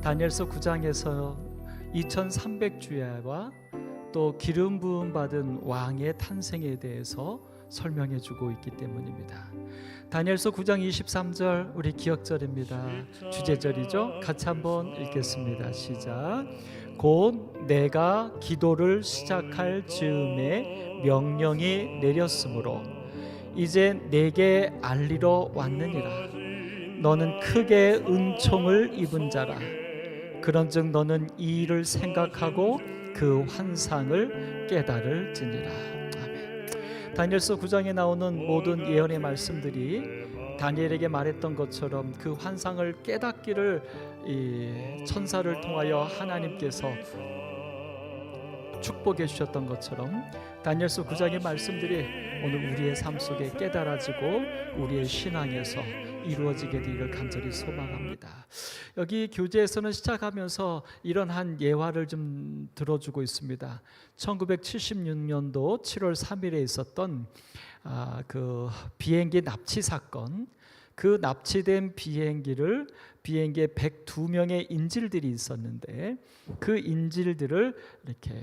다니엘서 9장에서 2300주야와 또 기름 부음 받은 왕의 탄생에 대해서 설명해 주고 있기 때문입니다. 다니엘서 9장 23절 우리 기억절입니다. 주제절이죠. 같이 한번 읽겠습니다. 시작. 곧 내가 기도를 시작할 즈음에 명령이 내렸으므로 이제 내게 알리러 왔느니라. 너는 크게 은총을 입은 자라. 그런즉 너는 이 일을 생각하고 그 환상을 깨달을지니라. 아멘. 다니엘서 9장에 나오는 모든 예언의 말씀들이 다니엘에게 말했던 것처럼 그 환상을 깨닫기를 이 천사를 통하여 하나님께서 축복해 주셨던 것처럼 다니엘서 9장의 말씀들이 오늘 우리의 삶 속에 깨달아지고 우리의 신앙에서 이루어지게 되기를 간절히 소망합니다. 여기 교재에서는 시작하면서 이런 한 예화를 좀 들어주고 있습니다. 1976년도 7월 3일에 있었던 그 비행기 납치 사건, 그 납치된 비행기에 102명의 인질들이 있었는데 그 인질들을 이렇게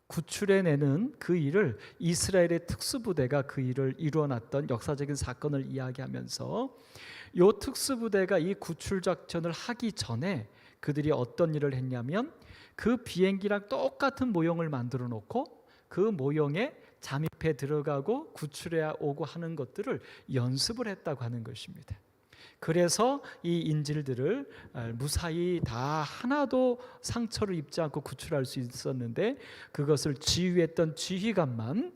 구출해내는 그 일을 이스라엘의 특수부대가 그 일을 이루어놨던 역사적인 사건을 이야기하면서 이 특수부대가 이 구출 작전을 하기 전에 그들이 어떤 일을 했냐면 그 비행기랑 똑같은 모형을 만들어 놓고 그 모형에 잠입해 들어가고 구출해 오고 하는 것들을 연습을 했다고 하는 것입니다. 그래서 이 인질들을 무사히 다 하나도 상처를 입지 않고 구출할 수 있었는데 그것을 지휘했던 지휘관만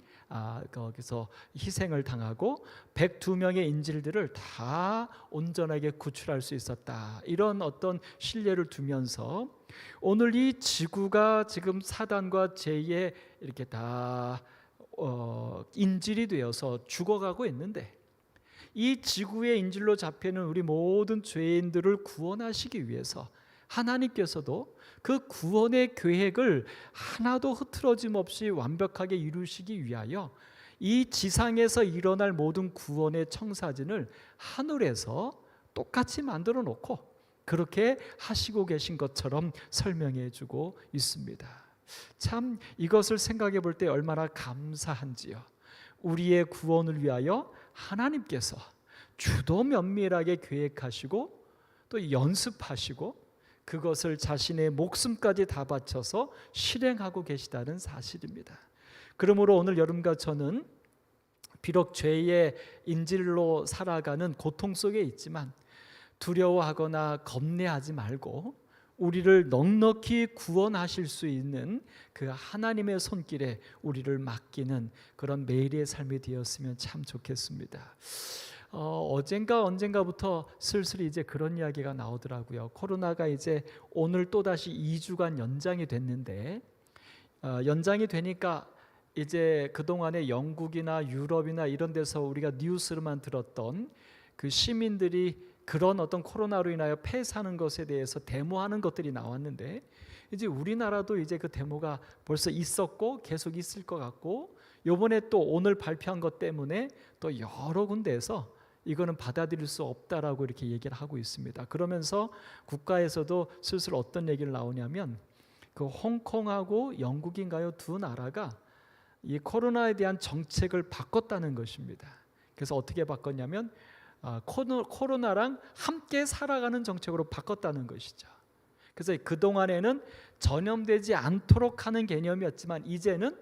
거기서 희생을 당하고 102명의 인질들을 다 온전하게 구출할 수 있었다. 이런 어떤 신뢰를 두면서 오늘 이 지구가 지금 사단과 죄에 이렇게 다 인질이 되어서 죽어가고 있는데 이 지구의 인질로 잡히는 우리 모든 죄인들을 구원하시기 위해서 하나님께서도 그 구원의 계획을 하나도 흐트러짐 없이 완벽하게 이루시기 위하여 이 지상에서 일어날 모든 구원의 청사진을 하늘에서 똑같이 만들어 놓고 그렇게 하시고 계신 것처럼 설명해 주고 있습니다. 참 이것을 생각해 볼 때 얼마나 감사한지요. 우리의 구원을 위하여 하나님께서 주도 면밀하게 계획하시고 또 연습하시고 그것을 자신의 목숨까지 다 바쳐서 실행하고 계시다는 사실입니다. 그러므로 오늘 여러분과 저는 비록 죄의 인질로 살아가는 고통 속에 있지만 두려워하거나 겁내하지 말고 우리를 넉넉히 구원하실 수 있는 그 하나님의 손길에 우리를 맡기는 그런 매일의 삶이 되었으면 참 좋겠습니다. 어젠가 언젠가부터 슬슬 이제 그런 이야기가 나오더라고요. 코로나가 이제 오늘 또다시 2주간 연장이 됐는데 연장이 되니까 이제 그동안에 영국이나 유럽이나 이런 데서 우리가 뉴스로만 들었던 그 시민들이 그런 어떤 코로나로 인하여 폐사하는 것에 대해서 데모하는 것들이 나왔는데 이제 우리나라도 이제 그 데모가 벌써 있었고 계속 있을 것 같고 이번에 또 오늘 발표한 것 때문에 또 여러 군데에서 이거는 받아들일 수 없다라고 이렇게 얘기를 하고 있습니다. 그러면서 국가에서도 슬슬 어떤 얘기를 나오냐면 그 홍콩하고 영국인가요? 두 나라가 이 코로나에 대한 정책을 바꿨다는 것입니다. 그래서 어떻게 바꿨냐면 코로나랑 함께 살아가는 정책으로 바꿨다는 것이죠. 그래서 그동안에는 전염되지 않도록 하는 개념이었지만 이제는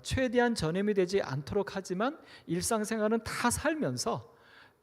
최대한 전염이 되지 않도록 하지만 일상생활은 다 살면서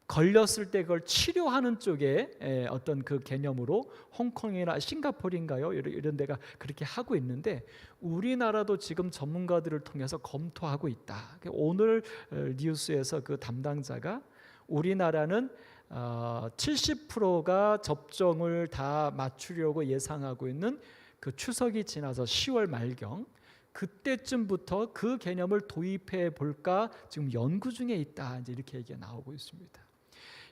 걸렸을 때 그걸 치료하는 쪽에 어떤 그 개념으로 홍콩이나 싱가포르인가요? 이런 데가 그렇게 하고 있는데 우리나라도 지금 전문가들을 통해서 검토하고 있다. 오늘 뉴스에서 그 담당자가 우리나라는 70%가 접종을 다 맞추려고 예상하고 있는 그 추석이 지나서 10월 말경 그때쯤부터 그 개념을 도입해 볼까 지금 연구 중에 있다. 이제 이렇게 얘기가 나오고 있습니다.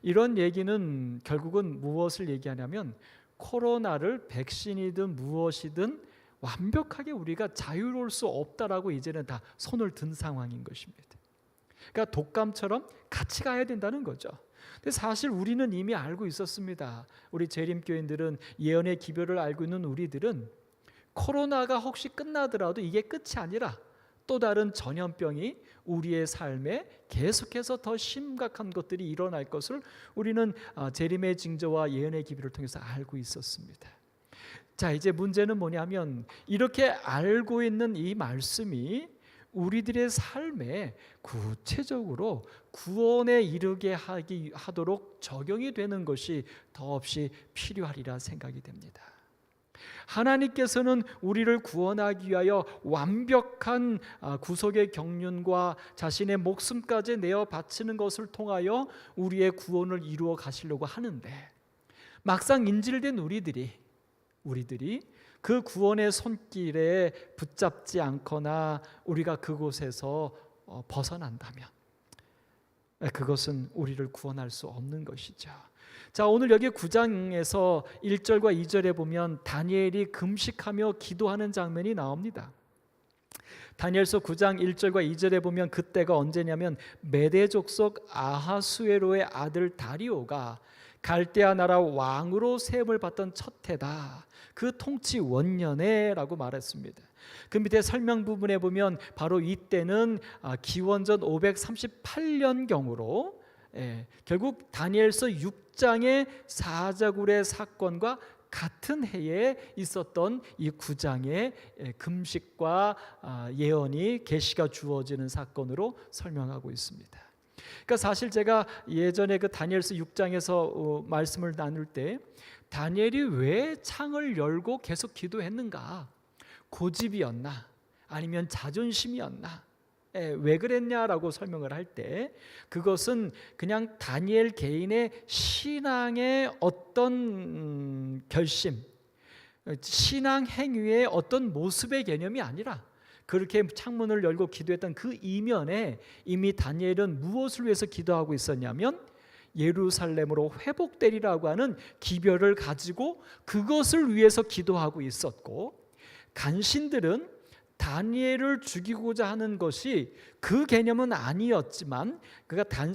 이런 얘기는 결국은 무엇을 얘기하냐면 코로나를 백신이든 무엇이든 완벽하게 우리가 자유로울 수 없다라고 이제는 다 손을 든 상황인 것입니다. 그러니까 독감처럼 같이 가야 된다는 거죠. 근데 사실 우리는 이미 알고 있었습니다. 우리 재림교인들은, 예언의 기별을 알고 있는 우리들은 코로나가 혹시 끝나더라도 이게 끝이 아니라 또 다른 전염병이 우리의 삶에 계속해서 더 심각한 것들이 일어날 것을 우리는 재림의 징조와 예언의 기별을 통해서 알고 있었습니다. 자, 이제 문제는 뭐냐면, 이렇게 알고 있는 이 말씀이 우리들의 삶에 구체적으로 구원에 이르게 하도록 적용이 되는 것이 더없이 필요하리라 생각이 됩니다. 하나님께서는 우리를 구원하기 위하여 완벽한 구속의 경륜과 자신의 목숨까지 내어 바치는 것을 통하여 우리의 구원을 이루어 가시려고 하는데, 막상 인질된 우리들이 그 구원의 손길에 붙잡지 않거나 우리가 그곳에서 벗어난다면 그것은 우리를 구원할 수 없는 것이죠. 자, 오늘 여기 9장에서 1절과 2절에 보면 다니엘이 금식하며 기도하는 장면이 나옵니다. 다니엘서 9장 1절과 2절에 보면 그때가 언제냐면, 메대 족속 아하수에로의 아들 다리오가 갈대아 나라 왕으로 세움을 받던 첫 해다. 그 통치 원년에라고 말했습니다. 그 밑에 설명 부분에 보면 바로 이때는 기원전 538년경으로 결국 다니엘서 6장의 사자굴의 사건과 같은 해에 있었던 이 9장의 금식과 예언이 계시가 주어지는 사건으로 설명하고 있습니다. 그러니까 사실 제가 예전에 그 다니엘서 6장에서 말씀을 나눌 때 다니엘이 왜 창을 열고 계속 기도했는가? 고집이었나? 아니면 자존심이었나? 왜 그랬냐라고 설명을 할 때, 그것은 그냥 다니엘 개인의 신앙의 어떤 결심, 신앙 행위의 어떤 모습의 개념이 아니라, 그렇게 창문을 열고 기도했던 그 이면에 이미 다니엘은 무엇을 위해서 기도하고 있었냐면, 예루살렘으로 회복되리라고 하는 기별을 가지고 그것을 위해서 기도하고 있었고, 간신들은 다니엘을 죽이고자 하는 것이 그 개념은 아니었지만,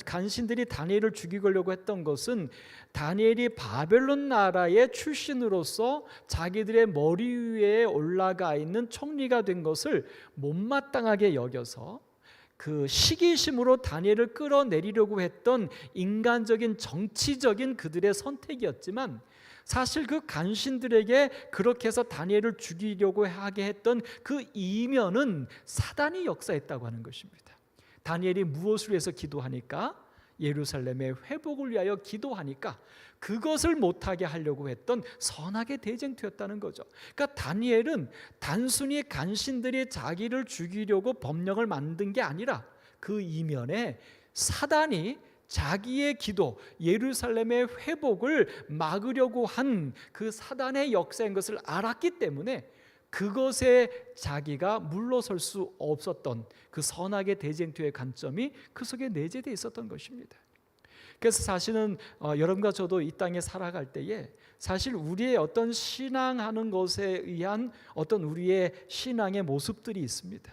간신들이 다니엘을 죽이려고 했던 것은 다니엘이 바벨론 나라의 출신으로서 자기들의 머리 위에 올라가 있는 총리가 된 것을 못마땅하게 여겨서 그 시기심으로 다니엘을 끌어내리려고 했던 인간적인 정치적인 그들의 선택이었지만, 사실 그 간신들에게 그렇게 해서 다니엘을 죽이려고 하게 했던 그 이면은 사단이 역사했다고 하는 것입니다. 다니엘이 무엇을 위해서 기도하니까? 예루살렘의 회복을 위하여 기도하니까 그것을 못하게 하려고 했던 선악의 대쟁투였다는 거죠. 그러니까 다니엘은 단순히 간신들이 자기를 죽이려고 법령을 만든 게 아니라 그 이면에 사단이 자기의 기도, 예루살렘의 회복을 막으려고 한 그 사단의 역사인 것을 알았기 때문에 그것에 자기가 물러설 수 없었던 그 선악의 대쟁투의 관점이 그 속에 내재되어 있었던 것입니다. 그래서 사실은 여러분과 저도 이 땅에 살아갈 때에 사실 우리의 어떤 신앙하는 것에 의한 어떤 우리의 신앙의 모습들이 있습니다.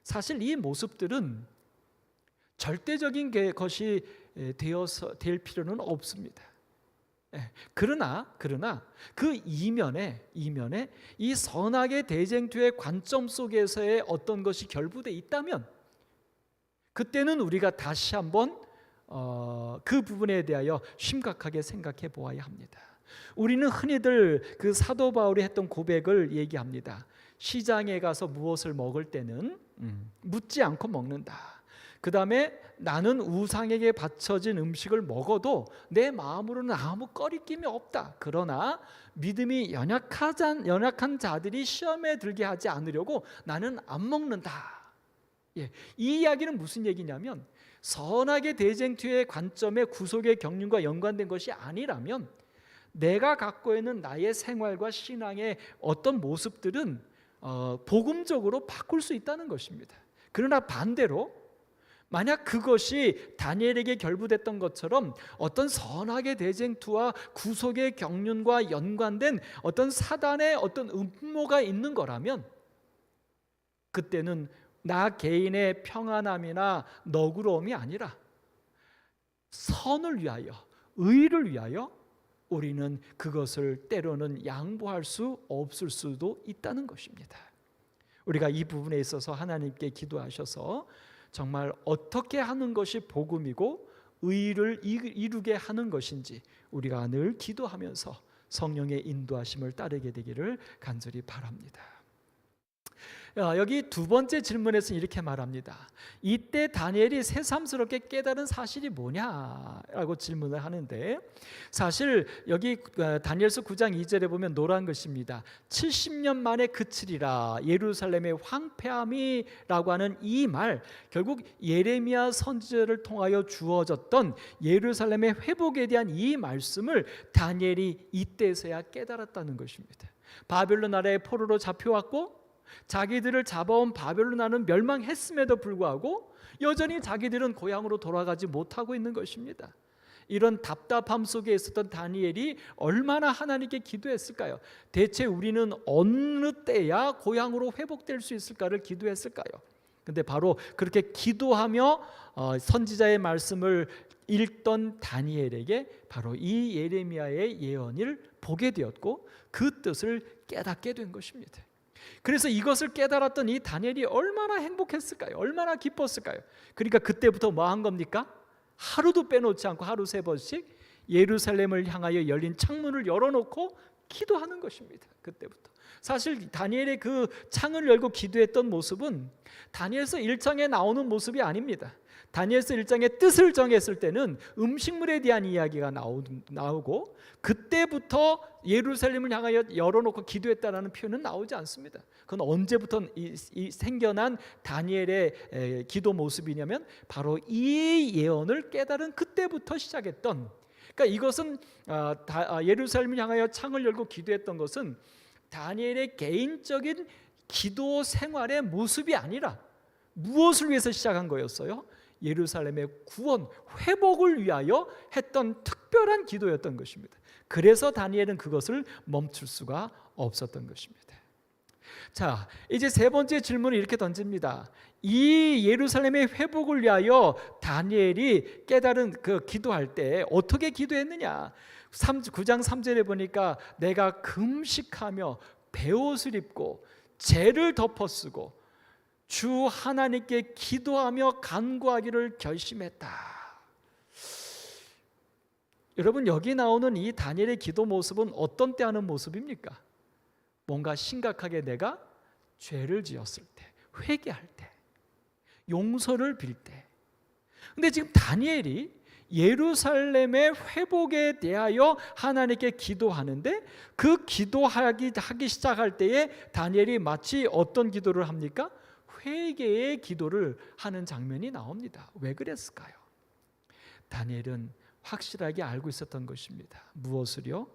사실 이 모습들은 절대적인 것이 될 필요는 없습니다. 그러나 그 이면에 이 선악의 대쟁투의 관점 속에서의 어떤 것이 결부되어 있다면, 그때는 우리가 다시 한번 그 부분에 대하여 심각하게 생각해 보아야 합니다. 우리는 흔히들 그 사도 바울이 했던 고백을 얘기합니다. 시장에 가서 무엇을 먹을 때는 묻지 않고 먹는다. 그 다음에 나는 우상에게 바쳐진 음식을 먹어도 내 마음으로는 아무 꺼리낌이 없다. 그러나 믿음이 연약한 자들이 시험에 들게 하지 않으려고 나는 안 먹는다. 이 이야기는 무슨 얘기냐면, 선악의 대쟁투의 관점의 구속의 경륜과 연관된 것이 아니라면 내가 갖고 있는 나의 생활과 신앙의 어떤 모습들은 복음적으로 바꿀 수 있다는 것입니다. 그러나 반대로 만약 그것이 다니엘에게 결부됐던 것처럼 어떤 선악의 대쟁투와 구속의 경륜과 연관된 어떤 사단의 어떤 음모가 있는 거라면, 그때는 나 개인의 평안함이나 너그러움이 아니라 선을 위하여, 의를 위하여 우리는 그것을 때로는 양보할 수 없을 수도 있다는 것입니다. 우리가 이 부분에 있어서 하나님께 기도하셔서 정말 어떻게 하는 것이 복음이고 의를 이루게 하는 것인지 우리가 늘 기도하면서 성령의 인도하심을 따르게 되기를 간절히 바랍니다. 여기 두 번째 질문에서는 이렇게 말합니다. 이때 다니엘이 새삼스럽게 깨달은 사실이 뭐냐라고 질문을 하는데, 사실 여기 다니엘서 9장 2절에 보면 노란 것입니다. 70년 만에 그치리라 예루살렘의 황폐함이라고 하는 이 말, 결국 예레미야 선지자를 통하여 주어졌던 예루살렘의 회복에 대한 이 말씀을 다니엘이 이때서야 깨달았다는 것입니다. 바벨론 나라의 포로로 잡혀왔고 자기들을 잡아온 바벨론 나라는 멸망했음에도 불구하고 여전히 자기들은 고향으로 돌아가지 못하고 있는 것입니다. 이런 답답함 속에 있었던 다니엘이 얼마나 하나님께 기도했을까요? 대체 우리는 어느 때야 고향으로 회복될 수 있을까를 기도했을까요? 근데 바로 그렇게 기도하며 선지자의 말씀을 읽던 다니엘에게 바로 이 예레미야의 예언을 보게 되었고 그 뜻을 깨닫게 된 것입니다. 그래서 이것을 깨달았던 이 다니엘이 얼마나 행복했을까요? 얼마나 기뻤을까요? 그러니까 그때부터 뭐 한 겁니까? 하루도 빼놓지 않고 하루 3번씩 예루살렘을 향하여 열린 창문을 열어놓고 기도하는 것입니다. 그때부터. 사실 다니엘의 그 창을 열고 기도했던 모습은 다니엘서 1장에 나오는 모습이 아닙니다. 다니엘서 1장의 뜻을 정했을 때는 음식물에 대한 이야기가 나오고 그때부터 예루살렘을 향하여 열어놓고 기도했다라는 표현은 나오지 않습니다. 그건 언제부터 생겨난 다니엘의 기도 모습이냐면 바로 이 예언을 깨달은 그때부터 시작했던, 그러니까 이것은 예루살렘을 향하여 창을 열고 기도했던 것은 다니엘의 개인적인 기도 생활의 모습이 아니라 무엇을 위해서 시작한 거였어요? 예루살렘의 구원, 회복을 위하여 했던 특별한 기도였던 것입니다. 그래서 다니엘은 그것을 멈출 수가 없었던 것입니다. 자, 이제 세 번째 질문을 이렇게 던집니다. 이 예루살렘의 회복을 위하여 다니엘이 깨달은 그 기도할 때 어떻게 기도했느냐? 9장 3절에 보니까 내가 금식하며 베옷을 입고 재를 덮어쓰고 주 하나님께 기도하며 간구하기를 결심했다. 여러분, 여기 나오는 이 다니엘의 기도 모습은 어떤 때 하는 모습입니까? 뭔가 심각하게 내가 죄를 지었을 때, 회개할 때, 용서를 빌 때. 근데 지금 다니엘이 예루살렘의 회복에 대하여 하나님께 기도하는데 그 기도하기 시작할 때에 다니엘이 마치 어떤 기도를 합니까? 회개의 기도를 하는 장면이 나옵니다. 왜 그랬을까요? 다니엘은 확실하게 알고 있었던 것입니다. 무엇을요?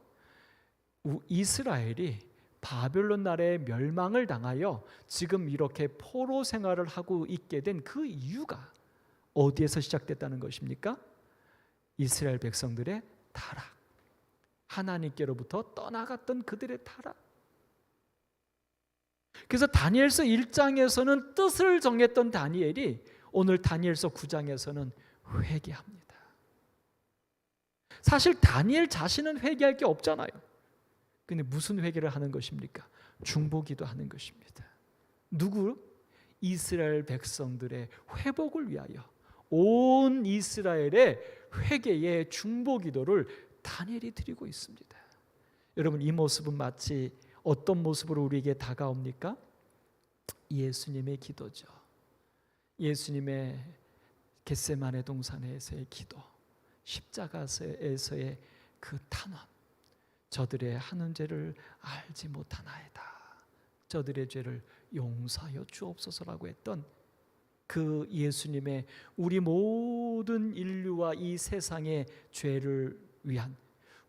이스라엘이 바벨론 나라의 멸망을 당하여 지금 이렇게 포로 생활을 하고 있게 된 그 이유가 어디에서 시작됐다는 것입니까? 이스라엘 백성들의 타락, 하나님께로부터 떠나갔던 그들의 타락. 그래서 다니엘서 1장에서는 뜻을 정했던 다니엘이 오늘 다니엘서 9장에서는 회개합니다. 사실 다니엘 자신은 회개할 게 없잖아요. 근데 무슨 회개를 하는 것입니까? 중보기도 하는 것입니다. 누구? 이스라엘 백성들의 회복을 위하여 온 이스라엘의 회개의 중보기도를 다니엘이 드리고 있습니다. 여러분, 이 모습은 마치 어떤 모습으로 우리에게 다가옵니까? 예수님의 기도죠. 예수님의 겟세마네 동산에서의 기도, 십자가에서의 그 탄원. 저들의 하는 죄를 알지 못하나이다. 저들의 죄를 용서하여 주옵소서라고 했던 그 예수님의 우리 모든 인류와 이 세상의 죄를 위한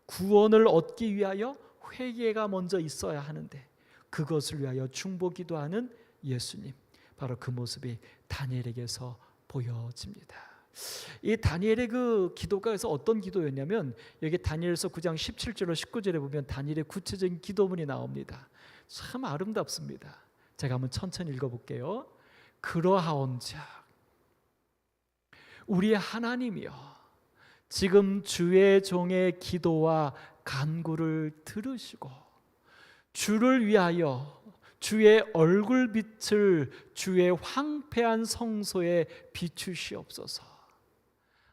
구원을 얻기 위하여 회개가 먼저 있어야 하는데 그것을 위하여 중보기도하는 예수님, 바로 그 모습이 다니엘에게서 보여집니다. 이 다니엘의 그 기도가 그래서 어떤 기도였냐면 여기 다니엘서 9장 17절로 19절에 보면 다니엘의 구체적인 기도문이 나옵니다. 참 아름답습니다. 제가 한번 천천히 읽어볼게요. 그러하온즉 우리의 하나님이여 지금 주의 종의 기도와 간구를 들으시고 주를 위하여 주의 얼굴빛을 주의 황폐한 성소에 비추시옵소서.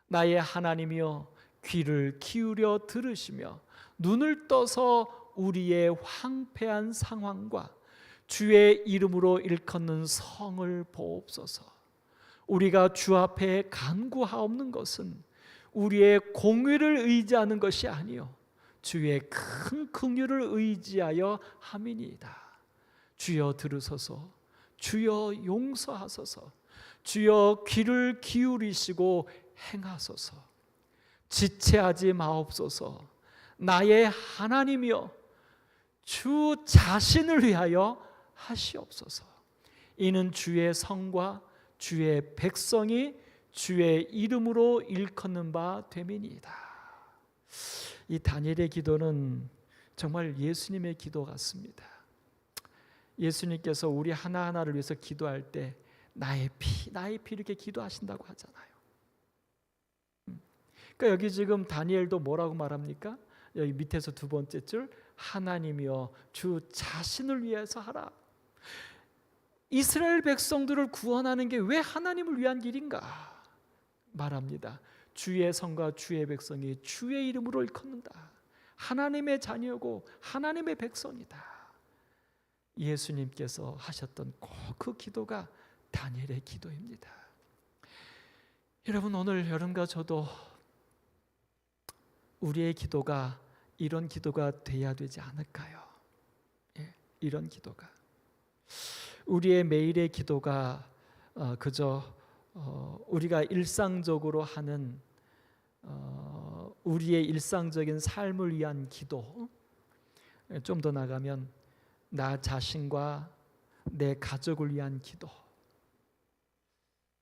나의 하나님이여, 귀를 기울여 들으시며 눈을 떠서 우리의 황폐한 상황과 주의 이름으로 일컫는 성을 보옵소서. 우리가 주 앞에 간구하옵는 것은 우리의 공의를 의지하는 것이 아니요 주의 큰 긍휼을 의지하여 함이니이다. 주여 들으소서. 주여 용서하소서. 주여 귀를 기울이시고 행하소서. 지체하지 마옵소서. 나의 하나님이여, 주 자신을 위하여 하시옵소서. 이는 주의 성과 주의 백성이 주의 이름으로 일컫는 바 됨이니이다. 이 다니엘의 기도는 정말 예수님의 기도 같습니다. 예수님께서 우리 하나하나를 위해서 기도할 때 나의 피 이렇게 기도하신다고 하잖아요. 그러니까 여기 지금 다니엘도 뭐라고 말합니까? 여기 밑에서 두 번째 줄, 하나님이여 주 자신을 위해서 하라. 이스라엘 백성들을 구원하는 게 왜 하나님을 위한 길인가 말합니다. 주의 성과 주의 백성이 주의 이름으로 일컫는다. 하나님의 자녀고 하나님의 백성이다. 예수님께서 하셨던 꼭 그 기도가 다니엘의 기도입니다. 여러분, 오늘 여러분과 저도 우리의 기도가 이런 기도가 돼야 되지 않을까요? 이런 기도가, 우리의 매일의 기도가 그저 우리가 일상적으로 하는 우리의 일상적인 삶을 위한 기도, 좀 더 나가면 나 자신과 내 가족을 위한 기도,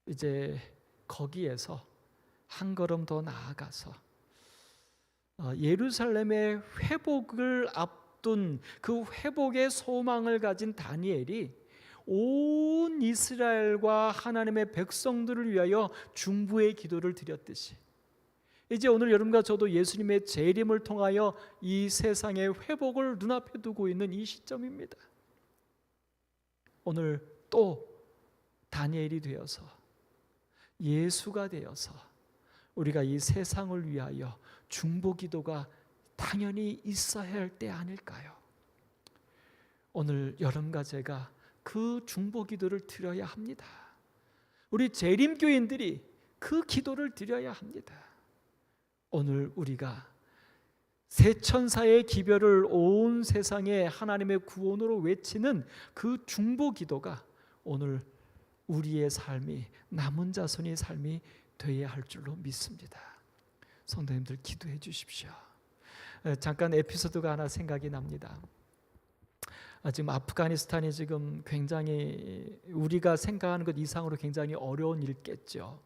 이제 거기에서 한 걸음 더 나아가서 예루살렘의 회복을 앞둔 그 회복의 소망을 가진 다니엘이 온 이스라엘과 하나님의 백성들을 위하여 중보의 기도를 드렸듯이, 이제 오늘 여러분과 저도 예수님의 재림을 통하여 이 세상의 회복을 눈앞에 두고 있는 이 시점입니다. 오늘 또 다니엘이 되어서, 예수가 되어서 우리가 이 세상을 위하여 중보 기도가 당연히 있어야 할 때 아닐까요? 오늘 여러분과 제가 그 중보 기도를 드려야 합니다. 우리 재림교인들이 그 기도를 드려야 합니다. 오늘 우리가 세 천사의 기별을 온 세상에 하나님의 구원으로 외치는 그 중보 기도가 오늘 우리의 삶이, 남은 자손의 삶이 되어야 할 줄로 믿습니다. 성도님들 기도해 주십시오. 잠깐 에피소드가 하나 생각이 납니다. 지금 아프가니스탄이 지금 굉장히 우리가 생각하는 것 이상으로 굉장히 어려운 일겠죠.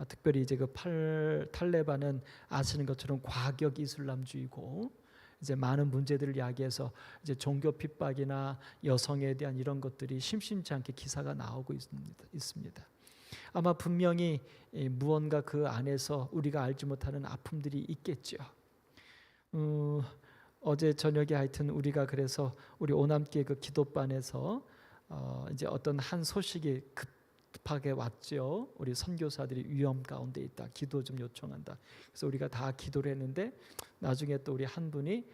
특별히 이제 그 탈레반은 아시는 것처럼 과격 이슬람주의고, 이제 많은 문제들을 야기해서 이제 종교 핍박이나 여성에 대한 이런 것들이 심심치 않게 기사가 나오고 있습니다. 아마 분명히 무언가 그 안에서 우리가 알지 못하는 아픔들이 있겠죠. 어제 저녁에 하여튼 우리가 그래서 우리 오남기의 그 기도반에서 이제 어떤 한 소식이 급하게 왔죠. 우리 선교사들이 위험 가운데 있다, 기도 좀 요청한다. 그래서 우리가 다 기도를 했는데 나중에 또 우리 한 분이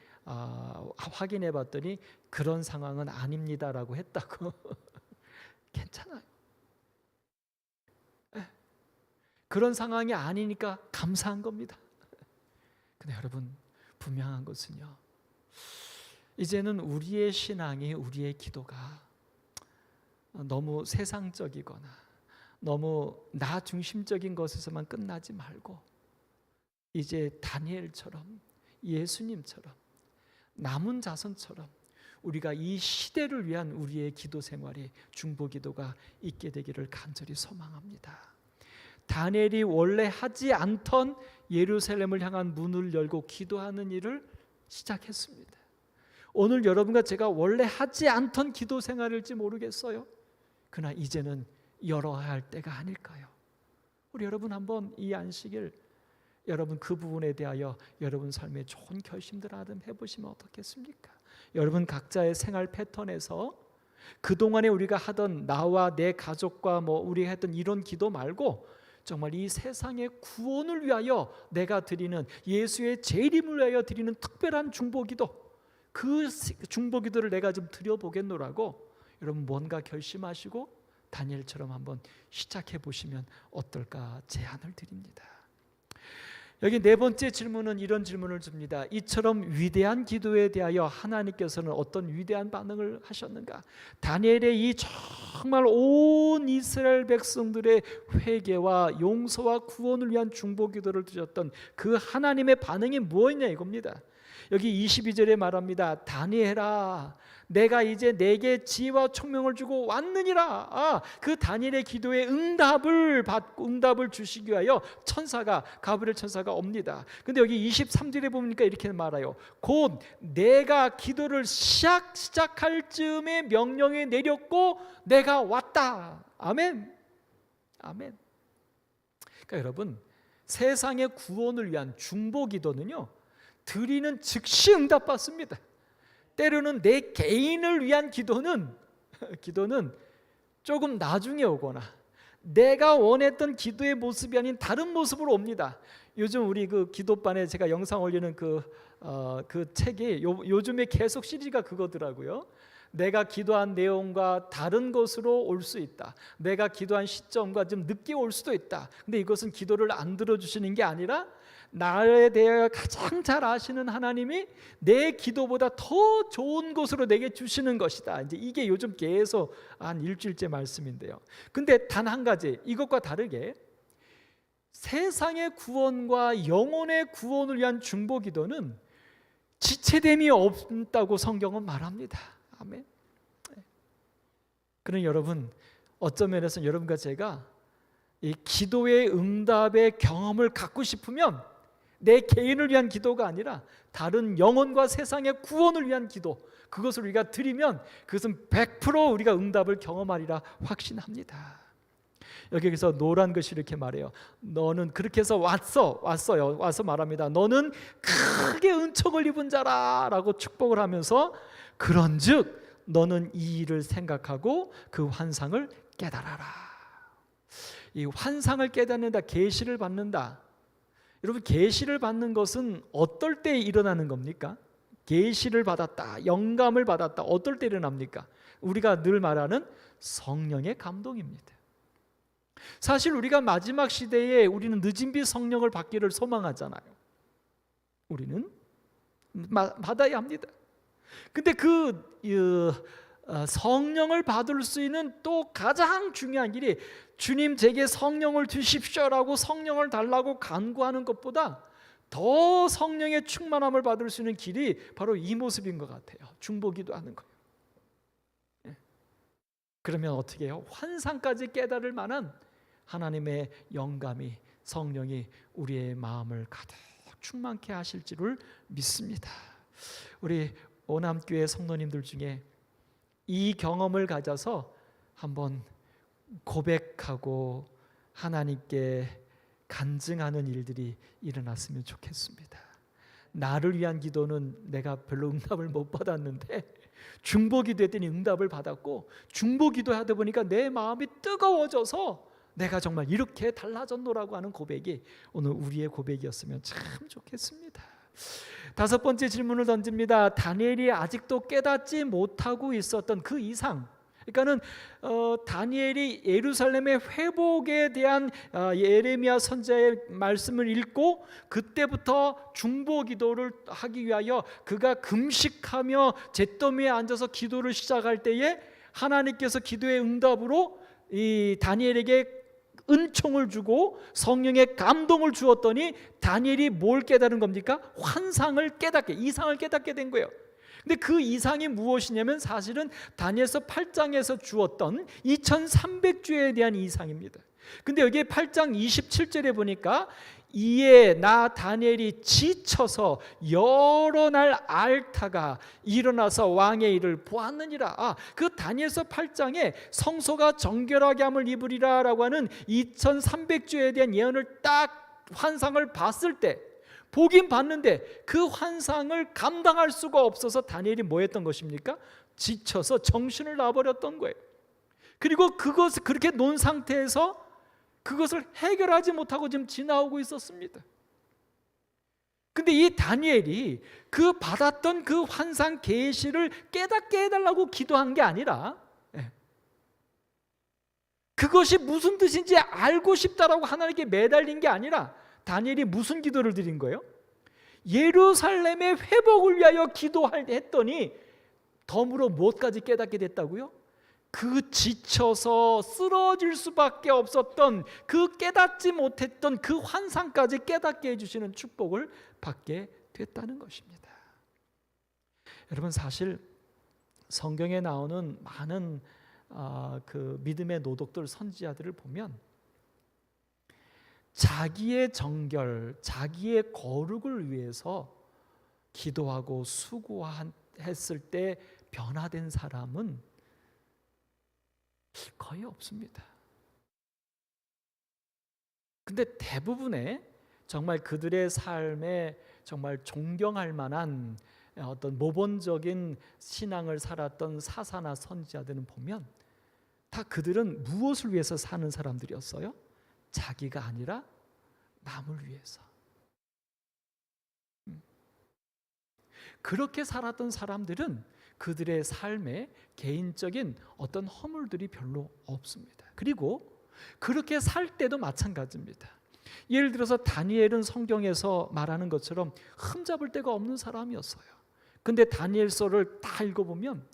확인해 봤더니 그런 상황은 아닙니다라고 했다고. 괜찮아요. 그런 상황이 아니니까 감사한 겁니다. 근데 여러분, 분명한 것은요, 이제는 우리의 신앙이, 우리의 기도가 너무 세상적이거나 너무 나 중심적인 것에서만 끝나지 말고, 이제 다니엘처럼, 예수님처럼, 남은 자손처럼 우리가 이 시대를 위한 우리의 기도 생활이, 중보 기도가 있게 되기를 간절히 소망합니다. 다니엘이 원래 하지 않던 예루살렘을 향한 문을 열고 기도하는 일을 시작했습니다. 오늘 여러분과 제가 원래 하지 않던 기도 생활일지 모르겠어요. 그러나 이제는 열어야 할 때가 아닐까요? 우리 여러분 한번 이 안식일 여러분 그 부분에 대하여 여러분 삶에 좋은 결심들 하든 해보시면 어떻겠습니까? 여러분 각자의 생활 패턴에서 그동안에 우리가 하던 나와 내 가족과 우리가 했던 이런 기도 말고 정말 이 세상의 구원을 위하여 내가 드리는 예수의 재림을 위하여 드리는 특별한 중보기도, 그 중보기도를 내가 좀 드려보겠노라고 여러분 뭔가 결심하시고 다니엘처럼 한번 시작해 보시면 어떨까 제안을 드립니다. 여기 네 번째 질문은 이런 질문을 줍니다. 이처럼 위대한 기도에 대하여 하나님께서는 어떤 위대한 반응을 하셨는가? 다니엘의 이 정말 온 이스라엘 백성들의 회개와 용서와 구원을 위한 중보기도를 드렸던 그 하나님의 반응이 무엇이냐 이겁니다. 여기 22절에 말합니다. 다니엘아, 내가 이제 내게 지혜와 총명을 주고 왔느니라. 그 다니엘의 기도에 응답을 주시기 위하여 가브리엘 천사가 옵니다. 근데 여기 23절에 보니까 이렇게 말해요. 곧 내가 기도를 시작할 즈음에 명령이 내렸고 내가 왔다. 아멘. 아멘. 그러니까 여러분, 세상의 구원을 위한 중보기도는요, 드리는 즉시 응답받습니다. 때로는 내 개인을 위한 기도는 조금 나중에 오거나 내가 원했던 기도의 모습이 아닌 다른 모습으로 옵니다. 요즘 우리 그 기도반에 제가 영상 올리는 그 책이 요즘에 계속 시리즈가 그거더라고요. 내가 기도한 내용과 다른 것으로 올 수 있다. 내가 기도한 시점과 좀 늦게 올 수도 있다. 근데 이것은 기도를 안 들어주시는 게 아니라 나에 대해 가장 잘 아시는 하나님이 내 기도보다 더 좋은 것으로 내게 주시는 것이다. 이제 이게 요즘 계속 한 일주일째 말씀인데요. 근데 단 한 가지, 이것과 다르게 세상의 구원과 영혼의 구원을 위한 중보기도는 지체됨이 없다고 성경은 말합니다. 아멘. 그럼 여러분, 어떤 면에서는 여러분과 제가 이 기도의 응답의 경험을 갖고 싶으면 내 개인을 위한 기도가 아니라 다른 영혼과 세상의 구원을 위한 기도, 그것을 우리가 드리면 그것은 100% 우리가 응답을 경험하리라 확신합니다. 여기서 노란 글씨 이렇게 말해요. 너는 그렇게 해서 왔어요. 와서 말합니다. 너는 크게 은총을 입은 자라 라고 축복을 하면서 그런즉 너는 이 일을 생각하고 그 환상을 깨달아라. 이 환상을 깨닫는다, 계시를 받는다. 여러분, 계시를 받는 것은 어떨 때 일어나는 겁니까? 계시를 받았다, 영감을 받았다, 어떨 때 일어납니까? 우리가 늘 말하는 성령의 감동입니다. 사실 우리가 마지막 시대에 우리는 늦은 비 성령을 받기를 소망하잖아요. 우리는 받아야 합니다. 근데 성령을 받을 수 있는 또 가장 중요한 길이 주님 제게 성령을 주십시오라고 성령을 달라고 간구하는 것보다 더 성령의 충만함을 받을 수 있는 길이 바로 이 모습인 것 같아요. 중보기도 하는 거예요. 그러면 어떻게 해요? 환상까지 깨달을 만한 하나님의 영감이, 성령이 우리의 마음을 가득 충만케 하실 줄을 믿습니다. 우리 오남교회 성도님들 중에 이 경험을 가져서 한번 고백하고 하나님께 간증하는 일들이 일어났으면 좋겠습니다. 나를 위한 기도는 내가 별로 응답을 못 받았는데 중보기도 했더니 응답을 받았고, 중보기도 하다 보니까 내 마음이 뜨거워져서 내가 정말 이렇게 달라졌노라고 하는 고백이 오늘 우리의 고백이었으면 참 좋겠습니다. 다섯 번째 질문을 던집니다. 다니엘이 아직도 깨닫지 못하고 있었던 그 이상, 그러니까는 다니엘이 예루살렘의 회복에 대한 예레미야 선지자의 말씀을 읽고 그때부터 중보기도를 하기 위하여 그가 금식하며 잿더미에 앉아서 기도를 시작할 때에 하나님께서 기도의 응답으로 이 다니엘에게 은총을 주고 성령의 감동을 주었더니 다니엘이 뭘 깨달은 겁니까? 환상을 깨닫게, 이상을 깨닫게 된 거예요. 근데 그 이상이 무엇이냐면 사실은 다니엘서 8장에서 주었던 2300주에 대한 이상입니다. 근데 여기 8장 27절에 보니까 이에 나 다니엘이 지쳐서 여러 날 앓다가 일어나서 왕의 일을 보았느니라. 그 다니엘서 8장에 성소가 정결하게 함을 입으리라 라고 하는 2300주에 대한 예언을 딱 환상을 봤을 때, 보긴 봤는데 그 환상을 감당할 수가 없어서 다니엘이 뭐 했던 것입니까? 지쳐서 정신을 놔버렸던 거예요. 그리고 그것을 그렇게 놓은 상태에서 그것을 해결하지 못하고 지금 지나오고 있었습니다. 근데 이 다니엘이 그 받았던 그 환상 계시를 깨닫게 해달라고 기도한 게 아니라, 그것이 무슨 뜻인지 알고 싶다라고 하나님께 매달린 게 아니라, 다니엘이 무슨 기도를 드린 거예요? 예루살렘의 회복을 위하여 기도했더니 덤으로 무엇까지 깨닫게 됐다고요? 그 지쳐서 쓰러질 수밖에 없었던, 그 깨닫지 못했던 그 환상까지 깨닫게 해주시는 축복을 받게 됐다는 것입니다. 여러분, 사실 성경에 나오는 많은 그 믿음의 노독들, 선지자들을 보면 자기의 정결, 자기의 거룩을 위해서 기도하고 수고했을 때 변화된 사람은 거의 없습니다. 근데 대부분의 정말 그들의 삶에 정말 존경할 만한 어떤 모범적인 신앙을 살았던 사사나 선지자들은 보면 다 그들은 무엇을 위해서 사는 사람들이었어요? 자기가 아니라 남을 위해서. 그렇게 살았던 사람들은 그들의 삶에 개인적인 어떤 허물들이 별로 없습니다. 그리고 그렇게 살 때도 마찬가지입니다. 예를 들어서 다니엘은 성경에서 말하는 것처럼 흠잡을 데가 없는 사람이었어요. 근데 다니엘서를 다 읽어보면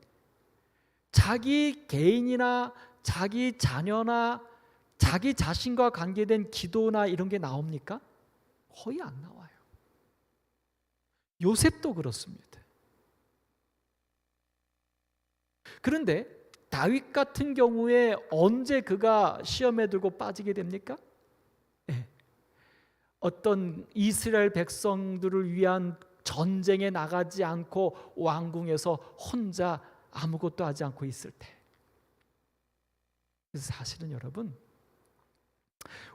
자기 개인이나 자기 자녀나 자기 자신과 관계된 기도나 이런 게 나옵니까? 거의 안 나와요. 요셉도 그렇습니다. 그런데 다윗 같은 경우에 언제 그가 시험에 들고 빠지게 됩니까? 네. 어떤 이스라엘 백성들을 위한 전쟁에 나가지 않고 왕궁에서 혼자 아무것도 하지 않고 있을 때. 그래서 사실은 여러분,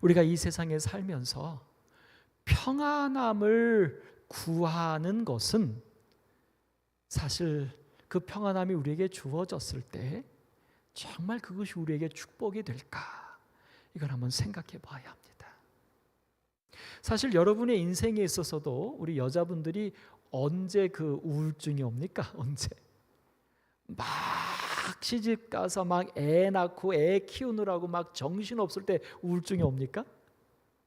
우리가 이 세상에 살면서 평안함을 구하는 것은 사실 그 평안함이 우리에게 주어졌을 때 정말 그것이 우리에게 축복이 될까? 이걸 한번 생각해 봐야 합니다. 사실 여러분의 인생에 있어서도 우리 여자분들이 언제 그 우울증이 옵니까? 언제? 막 시집 가서 막 애 낳고 애 키우느라고 막 정신 없을 때 우울증이 옵니까?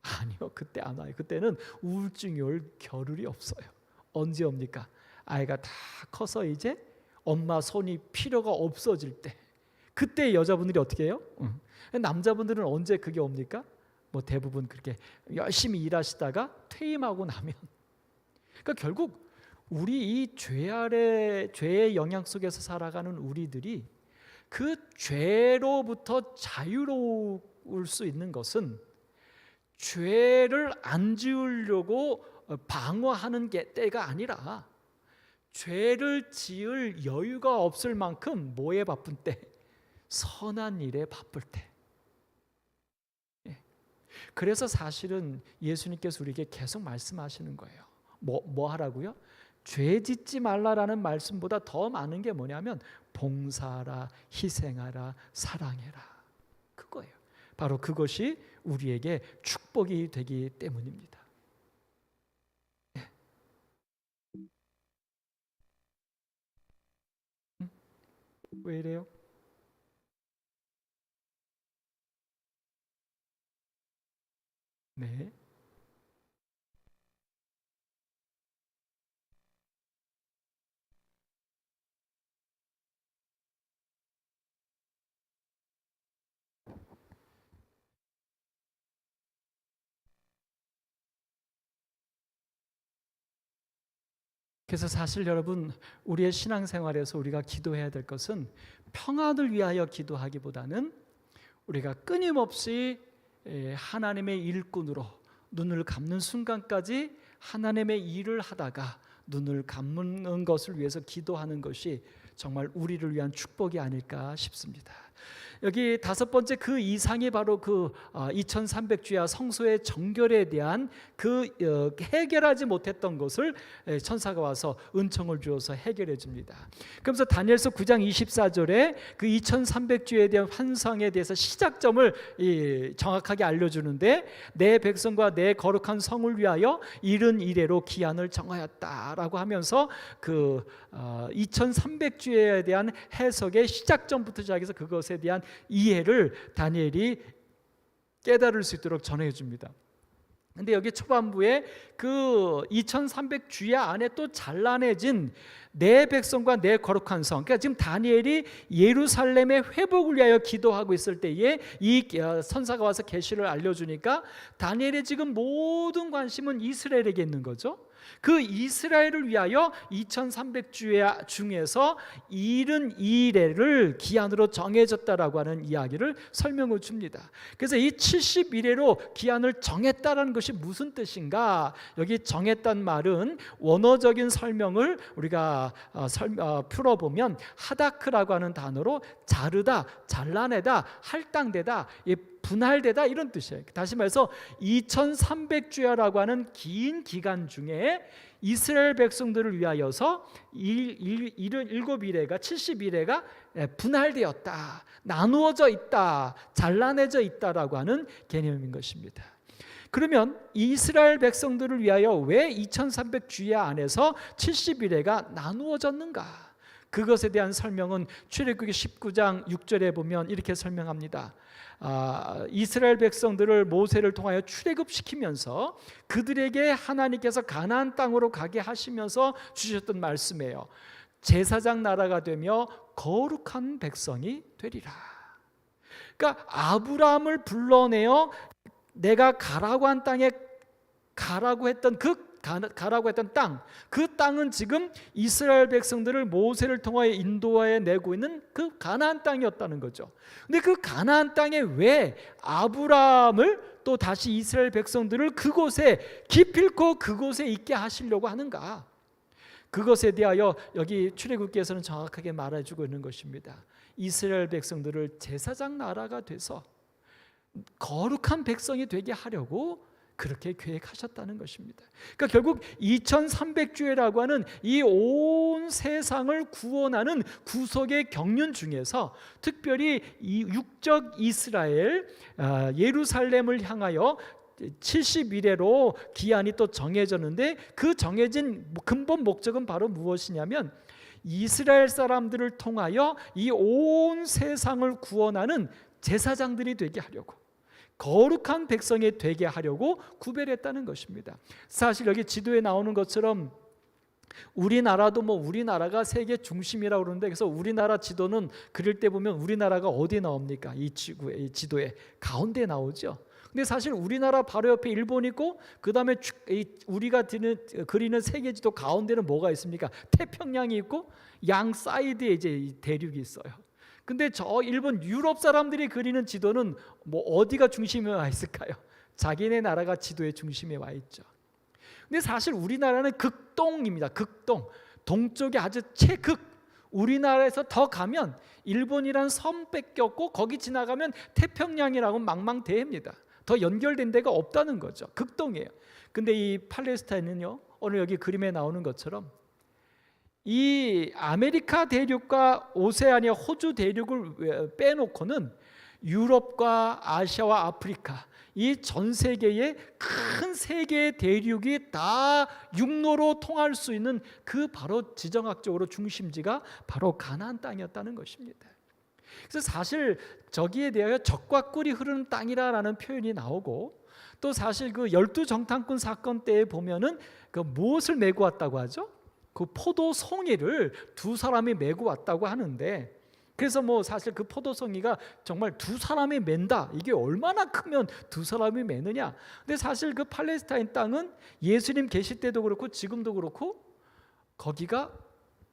아니요, 그때 안 와요. 그때는 우울증이 올 겨를이 없어요. 언제 옵니까? 아이가 다 커서 이제 엄마 손이 필요가 없어질 때, 그때 여자분들이 어떻게 해요? 남자분들은 언제 그게 옵니까? 뭐 대부분 그렇게 열심히 일하시다가 퇴임하고 나면. 그러니까 결국 우리 이 죄 아래, 죄의 영향 속에서 살아가는 우리들이 그 죄로부터 자유로울 수 있는 것은 죄를 안 지으려고 방어하는 게 때가 아니라 죄를 지을 여유가 없을 만큼 뭐에 바쁜 때? 선한 일에 바쁠 때. 그래서 사실은 예수님께서 우리에게 계속 말씀하시는 거예요. 뭐 하라고요? 죄 짓지 말라라는 말씀보다 더 많은 게 뭐냐면 봉사하라, 희생하라, 사랑해라. 그거예요. 바로 그것이 우리에게 축복이 되기 때문입니다. 왜 이래요? 네. 그래서 사실 여러분, 우리의 신앙생활에서 우리가 기도해야 될 것은 평안을 위하여 기도하기보다는 우리가 끊임없이 하나님의 일꾼으로 눈을 감는 순간까지 하나님의 일을 하다가 눈을 감는 것을 위해서 기도하는 것이 정말 우리를 위한 축복이 아닐까 싶습니다. 여기 다섯 번째 그 이상이 바로 그 2300주야 성소의 정결에 대한 그 해결하지 못했던 것을 천사가 와서 은총을 주어서 해결해 줍니다. 그러면서 다니엘서 9장 24절에 그 2300주에 대한 환상에 대해서 시작점을 정확하게 알려주는데, 내 백성과 내 거룩한 성을 위하여 이른 이래로 기한을 정하였다라고 하면서 그 2300주에 대한 해석의 시작점부터 시작해서 그것에 대한 이해를 다니엘이 깨달을 수 있도록 전해 줍니다. 근데 여기 초반부에 그 2300주야 안에 또 잘라내진 내 백성과 내 거룩한 성, 그러니까 지금 다니엘이 예루살렘의 회복을 위하여 기도하고 있을 때에 이 선사가 와서 계시를 알려주니까 다니엘의 지금 모든 관심은 이스라엘에게 있는 거죠. 그 이스라엘을 위하여 2300주야 중에서 72일을 기한으로 정해졌다라고 하는 이야기를 설명을 줍니다. 그래서 이 71회로 기한을 정했다라는 것이 무슨 뜻인가? 여기 정했단 말은 원어적인 설명을 우리가 풀어보면 하다크라고 하는 단어로 자르다, 잘라내다, 할당되다, 분할되다 이런 뜻이에요. 다시 말해서 2300주야라고 하는 긴 기간 중에 이스라엘 백성들을 위하여서 7일가 71회가 분할되었다, 나누어져 있다, 잘라내져 있다라고 하는 개념인 것입니다. 그러면 이스라엘 백성들을 위하여 왜 2300주야 안에서 71회가 나누어졌는가? 그것에 대한 설명은 출애굽기 19장 6절에 보면 이렇게 설명합니다. 이스라엘 백성들을 모세를 통하여 출애굽시키면서 그들에게 하나님께서 가나안 땅으로 가게 하시면서 주셨던 말씀이에요. 제사장 나라가 되며 거룩한 백성이 되리라. 그러니까 아브라함을 불러내어 내가 가라고 한 땅에 가라고 했던 땅, 그 땅은 지금 이스라엘 백성들을 모세를 통하여 인도하여 내고 있는 그 가나안 땅이었다는 거죠. 근데 그 가나안 땅에 왜 아브라함을 또 다시 이스라엘 백성들을 그곳에 기필코 그곳에 있게 하시려고 하는가? 그것에 대하여 여기 출애굽기에서는 정확하게 말해주고 있는 것입니다. 이스라엘 백성들을 제사장 나라가 돼서 거룩한 백성이 되게 하려고 그렇게 계획하셨다는 것입니다. 그러니까 결국 2300주야라고 하는 이 온 세상을 구원하는 구속의 경륜 중에서 특별히 이 육적 이스라엘 예루살렘을 향하여 71회로 기한이 또 정해졌는데, 그 정해진 근본 목적은 바로 무엇이냐면 이스라엘 사람들을 통하여 이 온 세상을 구원하는 제사장들이 되게 하려고, 거룩한 백성이 되게 하려고 구별했다는 것입니다. 사실 여기 지도에 나오는 것처럼 우리나라도 우리나라가 세계 중심이라고 그러는데, 그래서 우리나라 지도는 그릴 때 보면 우리나라가 어디 나옵니까? 이 지도에 가운데 나오죠. 근데 사실 우리나라 바로 옆에 일본 있고, 그 다음에 우리가 그리는 세계 지도 가운데는 뭐가 있습니까? 태평양이 있고 양 사이드에 이제 대륙이 있어요. 근데 저 일본 유럽 사람들이 그리는 지도는 어디가 중심에 와 있을까요? 자기네 나라가 지도의 중심에 와 있죠. 근데 사실 우리나라는 극동입니다. 극동, 동쪽에 아주 최극. 우리나라에서 더 가면 일본이란 섬 뺏겼고 거기 지나가면 태평양이라고 망망대해입니다. 더 연결된 데가 없다는 거죠. 극동이에요. 근데 이 팔레스타인은요, 오늘 여기 그림에 나오는 것처럼 이 아메리카 대륙과 오세아니아 호주 대륙을 빼놓고는 유럽과 아시아와 아프리카, 이 전 세계의 큰 세계의 대륙이 다 육로로 통할 수 있는 그 바로 지정학적으로 중심지가 바로 가나안 땅이었다는 것입니다. 그래서 사실 저기에 대하여 적과 꿀이 흐르는 땅이라는 표현이 나오고, 또 사실 그 12정탐꾼 사건 때에 보면은 그 무엇을 메고 왔다고 하죠? 그 포도 송이를 두 사람이 메고 왔다고 하는데, 그래서 사실 그 포도 송이가 정말 두 사람이 맨다, 이게 얼마나 크면 두 사람이 매느냐. 근데 사실 그 팔레스타인 땅은 예수님 계실 때도 그렇고 지금도 그렇고 거기가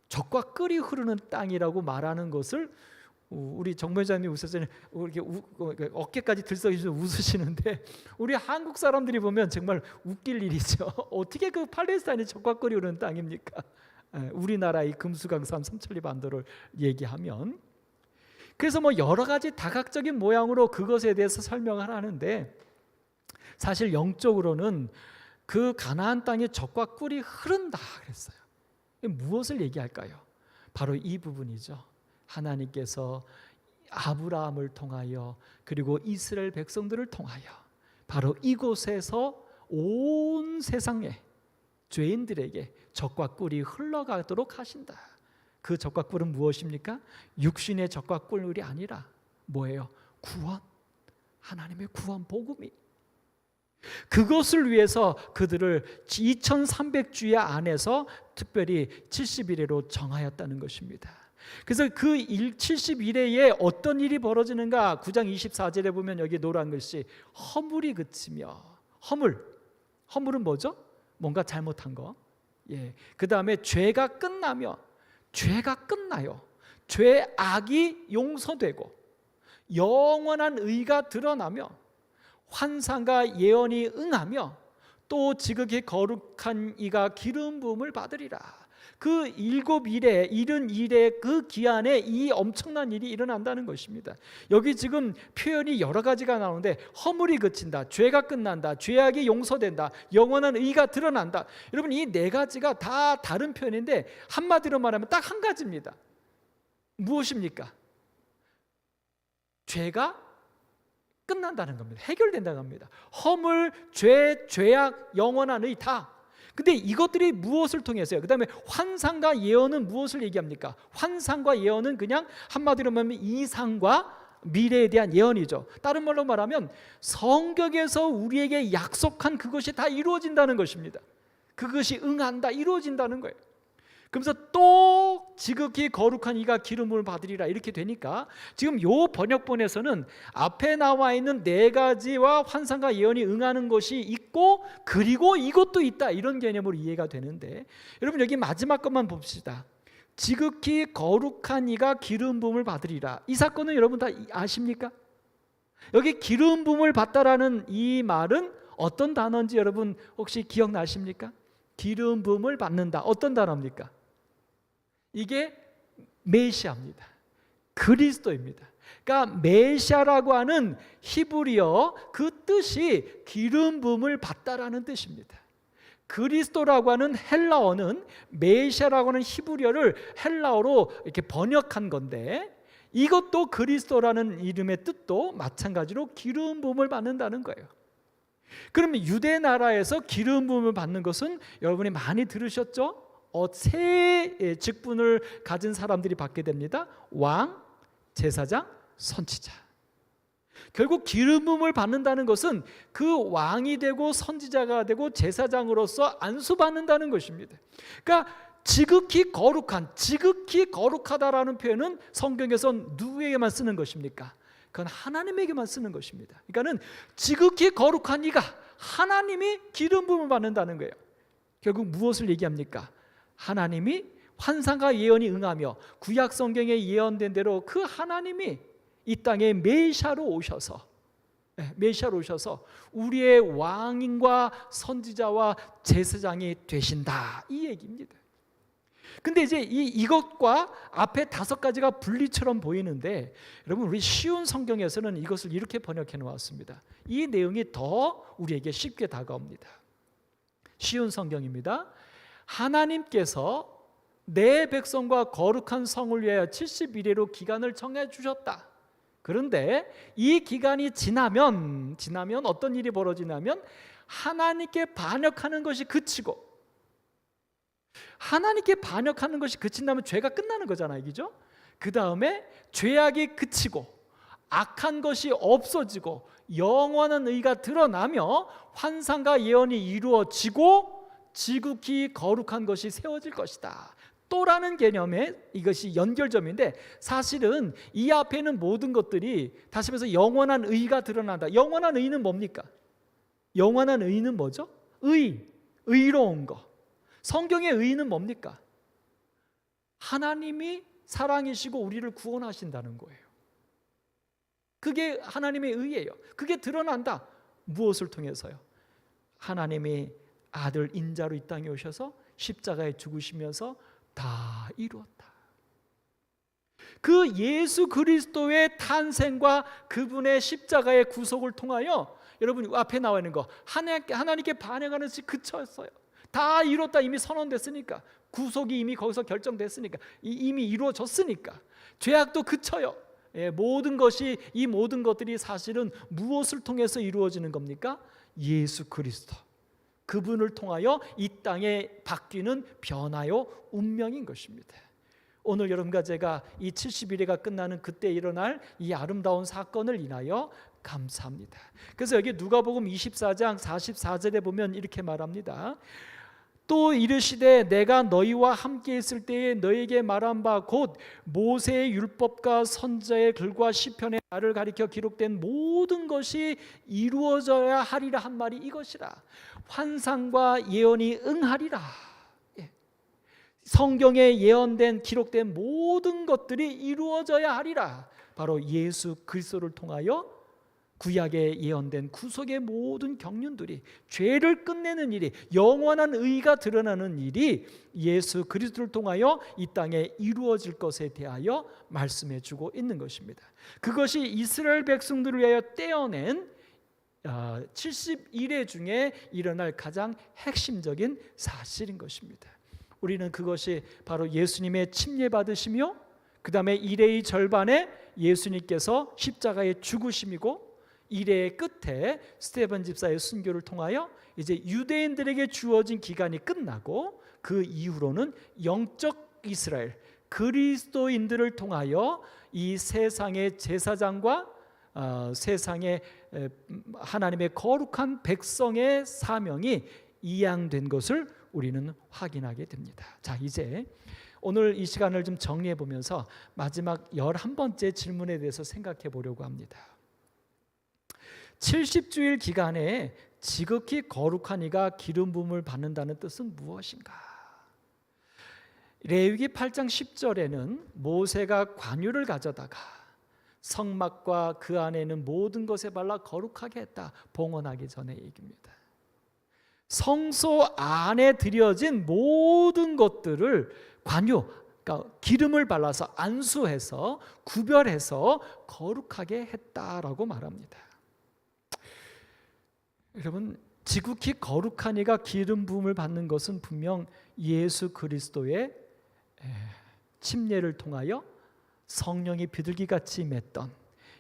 적과 꿀이 흐르는 땅이라고 말하는 것을 우리 정매자님 웃으시는 이렇게 어깨까지 들썩이셔서 웃으시는데, 우리 한국 사람들이 보면 정말 웃길 일이죠. 어떻게 그 팔레스타인이 적과 꿀이 흐르는 땅입니까? 우리나라의 금수강산 삼천리 반도를 얘기하면. 그래서 뭐 여러 가지 다각적인 모양으로 그것에 대해서 설명을 하는데, 사실 영적으로는 그 가나안 땅에 젖과 꿀이 흐른다 그랬어요. 무엇을 얘기할까요? 바로 이 부분이죠. 하나님께서 아브라함을 통하여 그리고 이스라엘 백성들을 통하여 바로 이곳에서 온 세상에 죄인들에게 젖과 꿀이 흘러가도록 하신다. 그 젖과 꿀은 무엇입니까? 육신의 젖과 꿀이 아니라 뭐예요? 구원, 하나님의 구원 복음이. 그것을 위해서 그들을 2300주야 안에서 특별히 70일에로 정하였다는 것입니다. 그래서 그 70일에 어떤 일이 벌어지는가? 9장 24절에 보면 여기 노란 글씨 허물이 그치며, 허물은 뭐죠? 뭔가 잘못한 거. 예. 그 다음에 죄가 끝나며, 죄가 끝나요. 죄악이 용서되고 영원한 의가 드러나며 환상과 예언이 응하며 또 지극히 거룩한 이가 기름 부음을 받으리라. 그 7일에 70일의 그 기한에 이 엄청난 일이 일어난다는 것입니다. 여기 지금 표현이 여러 가지가 나오는데 허물이 그친다, 죄가 끝난다, 죄악이 용서된다, 영원한 의가 드러난다. 여러분 이 네 가지가 다 다른 표현인데 한마디로 말하면 딱 한 가지입니다. 무엇입니까? 죄가 끝난다는 겁니다. 해결된다는 겁니다. 허물, 죄, 죄악, 영원한 의 다. 근데 이것들이 무엇을 통해서요? 그 다음에 환상과 예언은 무엇을 얘기합니까? 환상과 예언은 그냥 한마디로 말하면 이상과 미래에 대한 예언이죠. 다른 말로 말하면 성경에서 우리에게 약속한 그것이 다 이루어진다는 것입니다. 그것이 응한다, 이루어진다는 거예요. 그러면서 또 지극히 거룩한 이가 기름을 받으리라 이렇게 되니까 지금 요 번역본에서는 앞에 나와 있는 네 가지와 환상과 예언이 응하는 것이 있고 그리고 이것도 있다 이런 개념으로 이해가 되는데, 여러분 여기 마지막 것만 봅시다. 지극히 거룩한 이가 기름 부음을 받으리라. 이 사건은 여러분 다 아십니까? 여기 기름 부음을 받다라는 이 말은 어떤 단어인지 여러분 혹시 기억나십니까? 기름 부음을 받는다. 어떤 단어입니까? 이게 메시아입니다. 그리스도입니다. 그러니까 메시아라고 하는 히브리어 그 뜻이 기름 부음을 받다라는 뜻입니다. 그리스도라고 하는 헬라어는 메시아라고 하는 히브리어를 헬라어로 이렇게 번역한 건데, 이것도 그리스도라는 이름의 뜻도 마찬가지로 기름 부음을 받는다는 거예요. 그러면 유대 나라에서 기름 부음을 받는 것은 여러분이 많이 들으셨죠? 세 직분을 가진 사람들이 받게 됩니다. 왕, 제사장, 선지자. 결국 기름 부음을 받는다는 것은 그 왕이 되고 선지자가 되고 제사장으로서 안수받는다는 것입니다. 그러니까 지극히 거룩한, 지극히 거룩하다라는 표현은 성경에서 누구에게만 쓰는 것입니까? 그건 하나님에게만 쓰는 것입니다. 그러니까는 지극히 거룩한 이가, 하나님이 기름 부음을 받는다는 거예요. 결국 무엇을 얘기합니까? 하나님이 환상과 예언이 응하며 구약 성경에 예언된 대로 그 하나님이 이 땅에 메시아로 오셔서 우리의 왕인과 선지자와 제사장이 되신다 이 얘기입니다. 근데 이제 이것과 앞에 5가지가 분리처럼 보이는데, 여러분 우리 쉬운 성경에서는 이것을 이렇게 번역해 놓았습니다. 이 내용이 더 우리에게 쉽게 다가옵니다. 쉬운 성경입니다. 하나님께서 내 백성과 거룩한 성을 위하여 70일에로 기간을 정해 주셨다. 그런데 이 기간이 지나면 어떤 일이 벌어지냐면 하나님께 반역하는 것이 그치고, 하나님께 반역하는 것이 그친다면 죄가 끝나는 거잖아요, 그죠? 그 다음에 죄악이 그치고 악한 것이 없어지고 영원한 의가 드러나며 환상과 예언이 이루어지고 지극히 거룩한 것이 세워질 것이다. 또라는 개념의 이것이 연결점인데, 사실은 이 앞에는 모든 것들이 다시 말해서 영원한 의가 드러난다. 영원한 의는 뭡니까? 영원한 의는 뭐죠? 의로운 거. 성경의 의는 뭡니까? 하나님이 사랑이시고 우리를 구원하신다는 거예요. 그게 하나님의 의예요. 그게 드러난다. 무엇을 통해서요? 하나님이 아들 인자로 이 땅에 오셔서 십자가에 죽으시면서 다 이루었다. 그 예수 그리스도의 탄생과 그분의 십자가의 구속을 통하여 여러분 앞에 나와 있는 거 하나님께 반응하는 것이 그쳤어요. 다 이뤘다. 이미 선언됐으니까. 구속이 이미 거기서 결정됐으니까. 이미 이루어졌으니까. 죄악도 그쳐요. 모든 것이, 이 모든 것들이 사실은 무엇을 통해서 이루어지는 겁니까? 예수 그리스도, 그분을 통하여 이 땅에 바뀌는 변화요 운명인 것입니다. 오늘 여러분과 제가 이 70일회가 끝나는 그때 일어날 이 아름다운 사건을 인하여 감사합니다. 그래서 여기 누가복음 24장 44절에 보면 이렇게 말합니다. 또 이르시되 내가 너희와 함께 있을 때에 너희에게 말한 바 곧 모세의 율법과 선지자의 글과 시편의 나를 가리켜 기록된 모든 것이 이루어져야 하리라 한 말이 이것이라. 환상과 예언이 응하리라. 성경에 예언된 기록된 모든 것들이 이루어져야 하리라. 바로 예수 그리스도를 통하여 구약에 예언된 구속의 모든 경륜들이, 죄를 끝내는 일이, 영원한 의가 드러나는 일이 예수 그리스도를 통하여 이 땅에 이루어질 것에 대하여 말씀해 주고 있는 것입니다. 그것이 이스라엘 백성들을 위하여 떼어낸 71회 중에 일어날 가장 핵심적인 사실인 것입니다. 우리는 그것이 바로 예수님의 침례 받으시며 그 다음에 일회의 절반에 예수님께서 십자가에 죽으심이고, 일회의 끝에 스데반 집사의 순교를 통하여 이제 유대인들에게 주어진 기간이 끝나고, 그 이후로는 영적 이스라엘 그리스도인들을 통하여 이 세상의 제사장과 세상의 하나님의 거룩한 백성의 사명이 이양된 것을 우리는 확인하게 됩니다. 자, 이제 오늘 이 시간을 좀 정리해 보면서 마지막 11번째 질문에 대해서 생각해 보려고 합니다. 70주일 기간에 지극히 거룩한 이가 기름 부음을 받는다는 뜻은 무엇인가? 레위기 8장 10절에는 모세가 관유를 가져다가 성막과 그 안에 있는 모든 것에 발라 거룩하게 했다. 봉헌하기 전의 얘기입니다. 성소 안에 드려진 모든 것들을 관유, 그러니까 기름을 발라서 안수해서 구별해서 거룩하게 했다라고 말합니다. 여러분, 지극히 거룩한 이가 기름 부음을 받는 것은 분명 예수 그리스도의 침례를 통하여 성령이 비둘기같이 맺던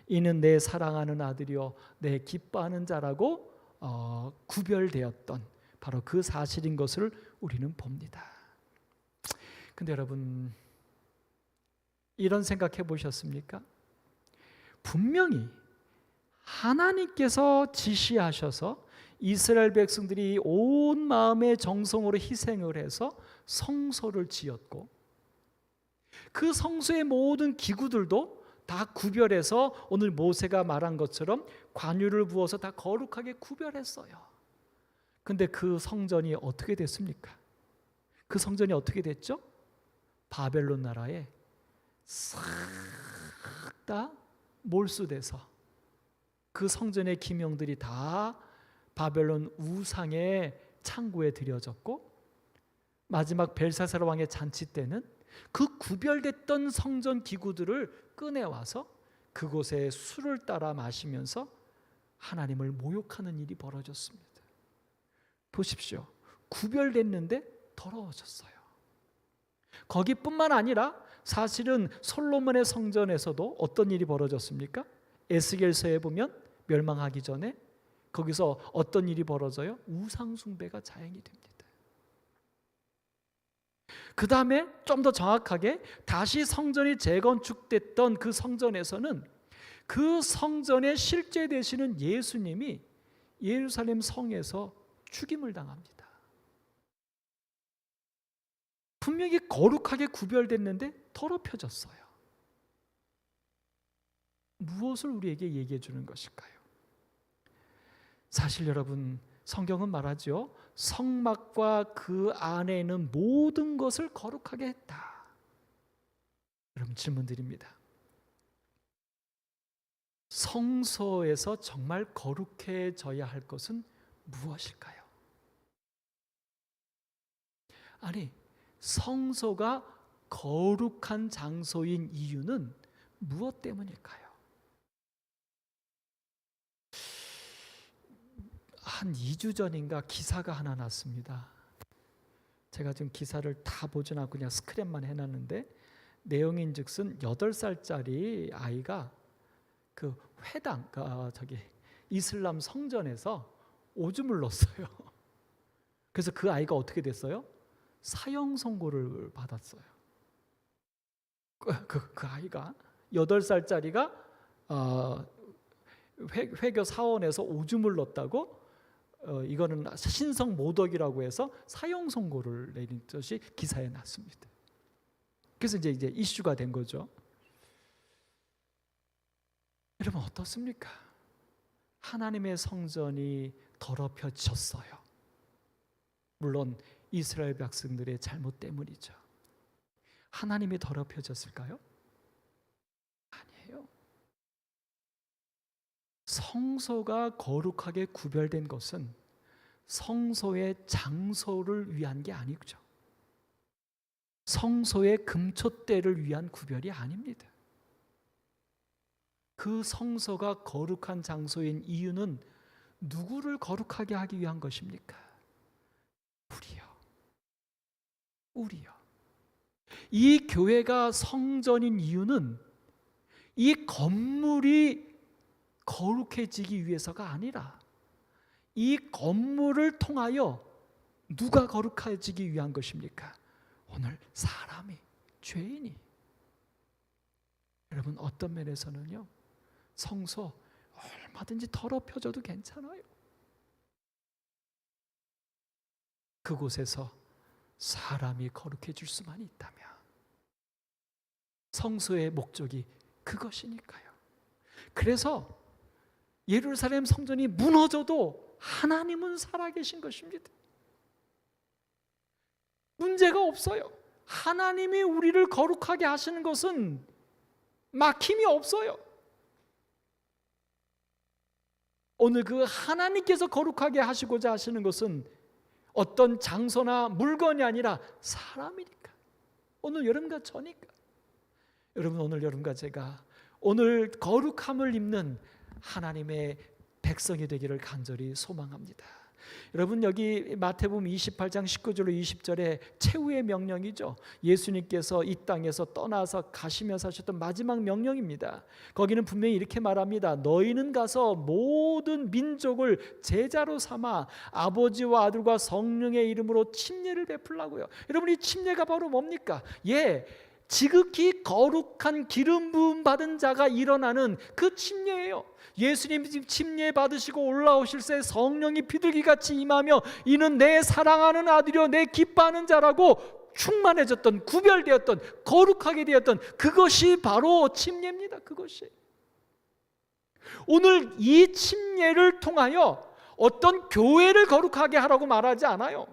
이는 내 사랑하는 아들이요 내 기뻐하는 자라고 구별되었던 바로 그 사실인 것을 우리는 봅니다. 근데 여러분, 이런 생각해 보셨습니까? 분명히 하나님께서 지시하셔서 이스라엘 백성들이 온 마음의 정성으로 희생을 해서 성소를 지었고, 그 성소의 모든 기구들도 다 구별해서 오늘 모세가 말한 것처럼 관유를 부어서 다 거룩하게 구별했어요. 근데 그 성전이 어떻게 됐습니까? 그 성전이 어떻게 됐죠? 바벨론 나라에 싹 다 몰수돼서 그 성전의 기명들이 다 바벨론 우상의 창고에 들여졌고, 마지막 벨사살 왕의 잔치 때는 그 구별됐던 성전 기구들을 꺼내와서 그곳에 술을 따라 마시면서 하나님을 모욕하는 일이 벌어졌습니다. 보십시오. 구별됐는데 더러워졌어요. 거기뿐만 아니라 사실은 솔로몬의 성전에서도 어떤 일이 벌어졌습니까? 에스겔서에 보면 멸망하기 전에 거기서 어떤 일이 벌어져요? 우상 숭배가 자행이 됩니다. 그 다음에 좀 더 정확하게 다시 성전이 재건축됐던 그 성전에서는 그 성전의 실제 되시는 예수님이 예루살렘 성에서 죽임을 당합니다. 분명히 거룩하게 구별됐는데 더럽혀졌어요. 무엇을 우리에게 얘기해 주는 것일까요? 사실 여러분, 성경은 말하죠. 성막과 그 안에 있는 모든 것을 거룩하게 했다. 여러분, 질문드립니다. 성소에서 정말 거룩해져야 할 것은 무엇일까요? 아니, 성소가 거룩한 장소인 이유는 무엇 때문일까요? 한 2주 전인가 기사가 하나 났습니다. 제가 지금 기사를 다 보진 않고 그냥 스크랩만 해놨는데, 내용인즉슨 8살짜리 아이가 그 회당, 이슬람 성전에서 오줌을 넣었어요. 그래서 그 아이가 어떻게 됐어요? 사형 선고를 받았어요. 그 아이가 8살짜리가 회교 사원에서 오줌을 넣었다고, 이거는 신성 모독이라고 해서 사형 선고를 내린 것이 기사에 났습니다. 그래서 이제 이슈가 된 거죠. 여러분 어떻습니까? 하나님의 성전이 더럽혀졌어요. 물론 이스라엘 백성들의 잘못 때문이죠. 하나님이 더럽혀졌을까요? 아니에요. 성소가 거룩하게 구별된 것은 성소의 장소를 위한 게 아니죠. 성소의 금촛대를 위한 구별이 아닙니다. 그 성소가 거룩한 장소인 이유는 누구를 거룩하게 하기 위한 것입니까? 우리요. 이 교회가 성전인 이유는 이 건물이 거룩해지기 위해서가 아니라 이 건물을 통하여 누가 거룩해지기 위한 것입니까? 오늘 사람이, 죄인이. 여러분 어떤 면에서는요, 성소 얼마든지 더럽혀져도 괜찮아요. 그곳에서 사람이 거룩해질 수만 있다면 성소의 목적이 그것이니까요. 그래서 예루살렘 성전이 무너져도 하나님은 살아계신 것입니다. 문제가 없어요. 하나님이 우리를 거룩하게 하시는 것은 막힘이 없어요. 오늘 그 하나님께서 거룩하게 하시고자 하시는 것은 어떤 장소나 물건이 아니라 사람이니까. 오늘 여러분과 저니까. 여러분 오늘 여러분과 제가 오늘 거룩함을 입는 하나님의 백성이 되기를 간절히 소망합니다. 여러분 여기 마태복음 28장 19절로 20절에 최후의 명령이죠. 예수님께서 이 땅에서 떠나서 가시면서 하셨던 마지막 명령입니다. 거기는 분명히 이렇게 말합니다. 너희는 가서 모든 민족을 제자로 삼아 아버지와 아들과 성령의 이름으로 침례를 베풀라고요. 여러분 이 침례가 바로 뭡니까? 지극히 거룩한 기름 부음 받은 자가 일어나는 그 침례예요. 예수님 침례 받으시고 올라오실 때 성령이 비둘기같이 임하며 이는 내 사랑하는 아들이요 내 기뻐하는 자라고 충만해졌던, 구별되었던, 거룩하게 되었던 그것이 바로 침례입니다. 그것이. 오늘 이 침례를 통하여 어떤 교회를 거룩하게 하라고 말하지 않아요.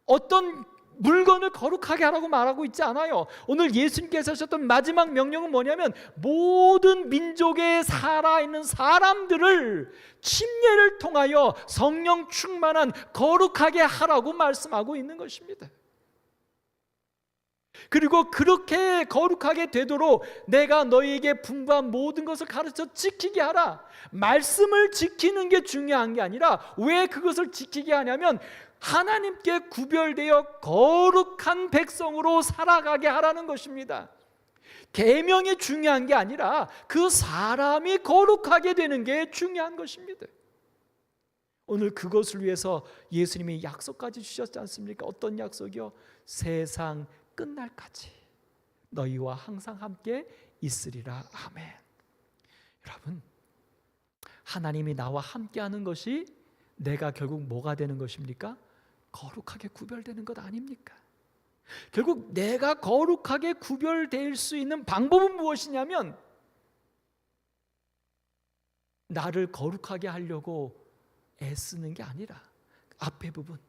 어떤 물건을 거룩하게 하라고 말하고 있지 않아요. 오늘 예수님께서 하셨던 마지막 명령은 뭐냐면 모든 민족에 살아있는 사람들을 침례를 통하여 성령 충만한 거룩하게 하라고 말씀하고 있는 것입니다. 그리고 그렇게 거룩하게 되도록 내가 너희에게 분부한 모든 것을 가르쳐 지키게 하라. 말씀을 지키는 게 중요한 게 아니라 왜 그것을 지키게 하냐면 하나님께 구별되어 거룩한 백성으로 살아가게 하라는 것입니다. 계명이 중요한 게 아니라 그 사람이 거룩하게 되는 게 중요한 것입니다. 오늘 그것을 위해서 예수님이 약속까지 주셨지 않습니까? 어떤 약속이요? 세상 끝날까지 너희와 항상 함께 있으리라. 아멘. 여러분, 하나님이 나와 함께하는 것이 내가 결국 뭐가 되는 것입니까? 거룩하게 구별되는 것 아닙니까? 결국 내가 거룩하게 구별될 수 있는 방법은 무엇이냐면 나를 거룩하게 하려고 애쓰는 게 아니라 앞에 부분,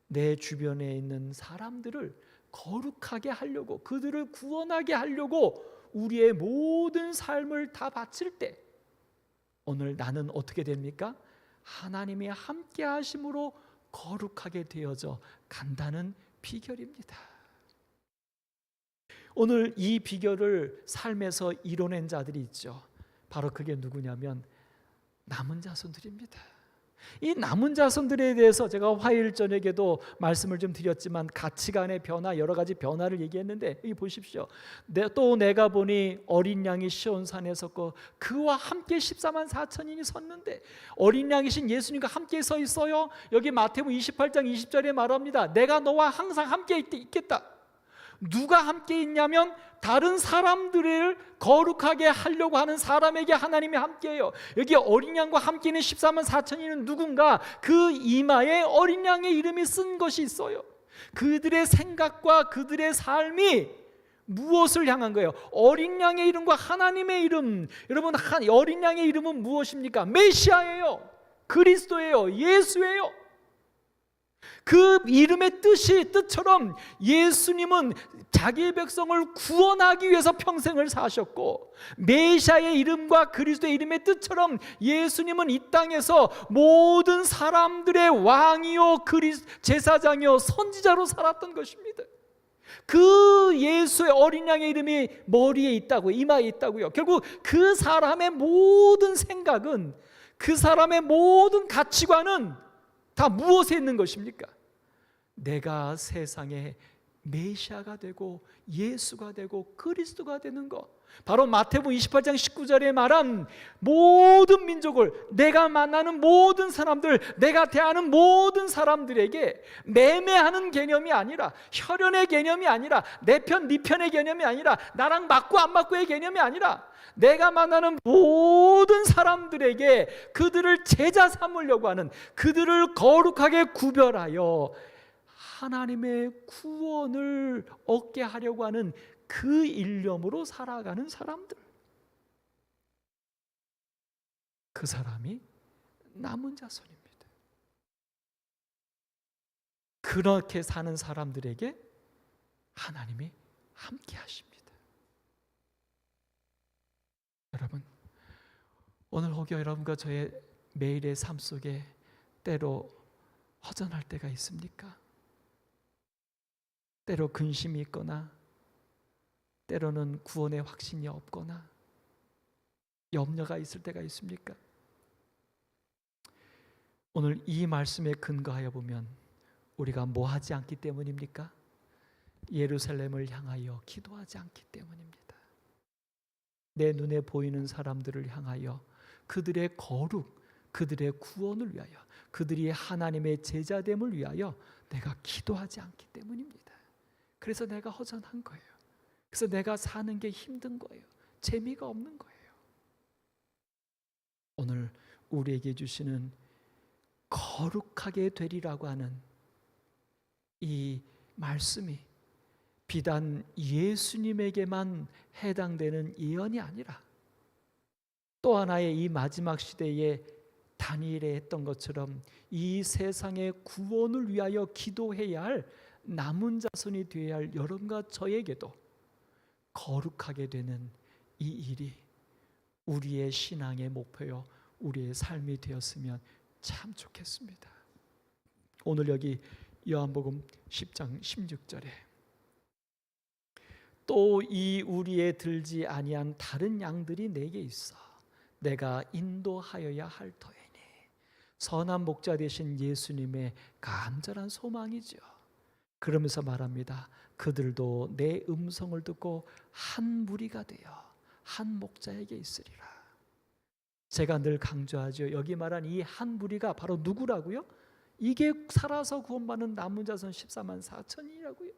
내 주변에 있는 사람들을 거룩하게 하려고, 그들을 구원하게 하려고 우리의 모든 삶을 다 바칠 때 오늘 나는 어떻게 됩니까? 하나님이 함께 하심으로 거룩하게 되어져 간다는 비결입니다. 오늘 이 비결을 삶에서 이뤄낸 자들이 있죠. 바로 그게 누구냐면 남은 자손들입니다. 이 남은 자손들에 대해서 제가 화요일 저녁에도 말씀을 좀 드렸지만 가치관의 변화, 여러 가지 변화를 얘기했는데 여기 보십시오. 또 내가 보니 어린 양이 시온산에 섰고 그와 함께 14만 4천인이 섰는데, 어린 양이신 예수님과 함께 서 있어요. 여기 마태복음 28장 20절에 말합니다. 내가 너와 항상 함께 있겠다. 누가 함께 있냐면 다른 사람들을 거룩하게 하려고 하는 사람에게 하나님이 함께해요. 여기 어린 양과 함께 있는 14만 4천인은 누군가? 그 이마에 어린 양의 이름이 쓴 것이 있어요. 그들의 생각과 그들의 삶이 무엇을 향한 거예요? 어린 양의 이름과 하나님의 이름. 여러분, 어린 양의 이름은 무엇입니까? 메시아예요. 그리스도예요. 예수예요. 그 이름의 뜻처럼 예수님은 자기의 백성을 구원하기 위해서 평생을 사셨고, 메시아의 이름과 그리스도의 이름의 뜻처럼 예수님은 이 땅에서 모든 사람들의 왕이요 제사장이요 선지자로 살았던 것입니다. 그 예수의 어린 양의 이름이 머리에 있다고, 이마에 있다고요. 결국 그 사람의 모든 생각은, 그 사람의 모든 가치관은 다 무엇에 있는 것입니까? 내가 세상에 메시아가 되고 예수가 되고 그리스도가 되는 것, 바로 마태복음 28장 19절에 말한 모든 민족을, 내가 만나는 모든 사람들, 내가 대하는 모든 사람들에게 매매하는 개념이 아니라, 혈연의 개념이 아니라, 내 편, 네 편의 개념이 아니라, 나랑 맞고 안 맞고의 개념이 아니라, 내가 만나는 모든 사람들에게 그들을 제자 삼으려고 하는, 그들을 거룩하게 구별하여 하나님의 구원을 얻게 하려고 하는 그 일념으로 살아가는 사람들, 그 사람이 남은 자손입니다. 그렇게 사는 사람들에게 하나님이 함께 하십니다. 여러분, 오늘 혹여 여러분과 저의 매일의 삶 속에 때로 허전할 때가 있습니까? 때로 근심이 있거나, 때로는 구원의 확신이 없거나 염려가 있을 때가 있습니까? 오늘 이 말씀에 근거하여 보면 우리가 뭐 하지 않기 때문입니까? 예루살렘을 향하여 기도하지 않기 때문입니다. 내 눈에 보이는 사람들을 향하여 그들의 거룩, 그들의 구원을 위하여, 그들이 하나님의 제자됨을 위하여 내가 기도하지 않기 때문입니다. 그래서 내가 허전한 거예요. 그래서 내가 사는 게 힘든 거예요. 재미가 없는 거예요. 오늘 우리에게 주시는 거룩하게 되리라고 하는 이 말씀이 비단 예수님에게만 해당되는 예언이 아니라, 또 하나의 이 마지막 시대에 다니엘에 했던 것처럼 이 세상의 구원을 위하여 기도해야 할 남은 자손이 되어야 할 여러분과 저에게도 거룩하게 되는 이 일이 우리의 신앙의 목표요, 우리의 삶이 되었으면 참 좋겠습니다. 오늘 여기 요한복음 10장 16절에 또 이 우리에 들지 아니한 다른 양들이 내게 있어 내가 인도하여야 할 터이니, 선한 목자 되신 예수님의 간절한 소망이죠. 그러면서 말합니다. 그들도 내 음성을 듣고 한 무리가 되어 한 목자에게 있으리라. 제가 늘 강조하죠. 여기 말한 이 한 무리가 바로 누구라고요? 이게 살아서 구원받는 남은 자손 14만 4천이라고요.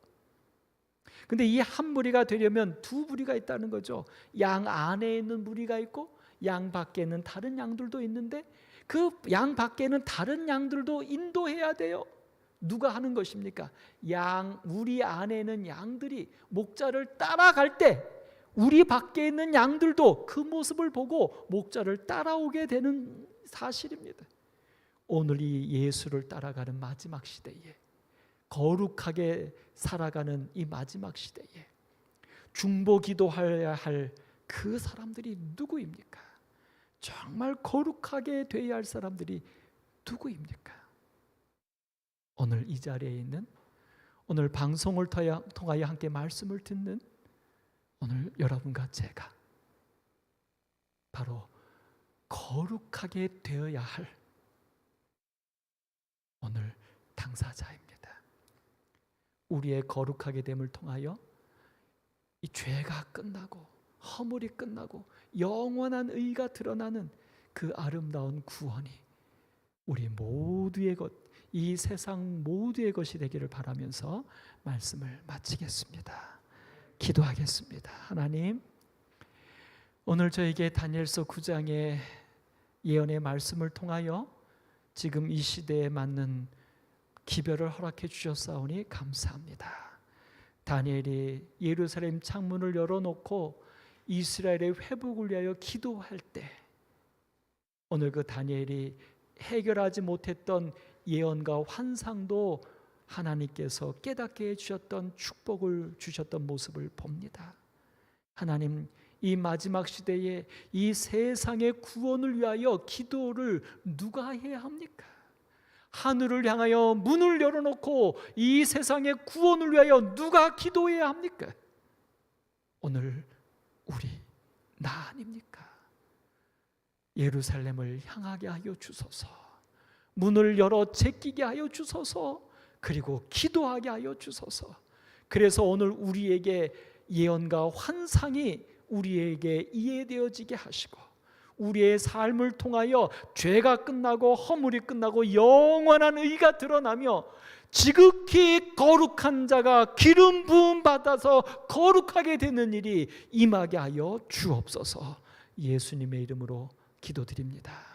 근데 이 한 무리가 되려면 두 무리가 있다는 거죠. 양 안에 있는 무리가 있고 양 밖에 있는 다른 양들도 있는데, 그 양 밖에 있는 다른 양들도 인도해야 돼요. 누가 하는 것입니까? 우리 안에 있는 양들이 목자를 따라갈 때 우리 밖에 있는 양들도 그 모습을 보고 목자를 따라오게 되는 사실입니다. 오늘 이 예수를 따라가는 마지막 시대에, 거룩하게 살아가는 이 마지막 시대에 중보 기도해야 할 그 사람들이 누구입니까? 정말 거룩하게 되어야 할 사람들이 누구입니까? 오늘 이 자리에 있는, 오늘 방송을 통하여 함께 말씀을 듣는 오늘 여러분과 제가 바로 거룩하게 되어야 할 오늘 당사자입니다. 우리의 거룩하게 됨을 통하여 이 죄가 끝나고 허물이 끝나고 영원한 의가 드러나는 그 아름다운 구원이 우리 모두의 것, 이 세상 모두의 것이 되기를 바라면서 말씀을 마치겠습니다. 기도하겠습니다. 하나님, 오늘 저에게 다니엘서 9장의 예언의 말씀을 통하여 지금 이 시대에 맞는 기별을 허락해 주셨사오니 감사합니다. 다니엘이 예루살렘 창문을 열어놓고 이스라엘의 회복을 위하여 기도할 때 오늘 그 다니엘이 해결하지 못했던 예언과 환상도 하나님께서 깨닫게 해주셨던 축복을 주셨던 모습을 봅니다. 하나님, 이 마지막 시대에 이 세상의 구원을 위하여 기도를 누가 해야 합니까? 하늘을 향하여 문을 열어놓고 이 세상의 구원을 위하여 누가 기도해야 합니까? 오늘 우리 나 아닙니까? 예루살렘을 향하게 하여 주소서, 문을 열어 제끼게 하여 주소서, 그리고 기도하게 하여 주소서. 그래서 오늘 우리에게 예언과 환상이 우리에게 이해되어지게 하시고 우리의 삶을 통하여 죄가 끝나고 허물이 끝나고 영원한 의가 드러나며 지극히 거룩한 자가 기름 부음 받아서 거룩하게 되는 일이 임하게 하여 주옵소서. 예수님의 이름으로 기도드립니다.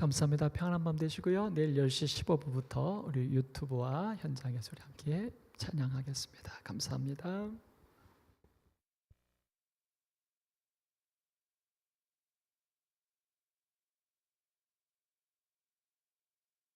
감사합니다. 평안한 밤 되시고요. 내일 10시 15분부터 우리 유튜브와 현장에서 우리 함께 찬양하겠습니다. 감사합니다.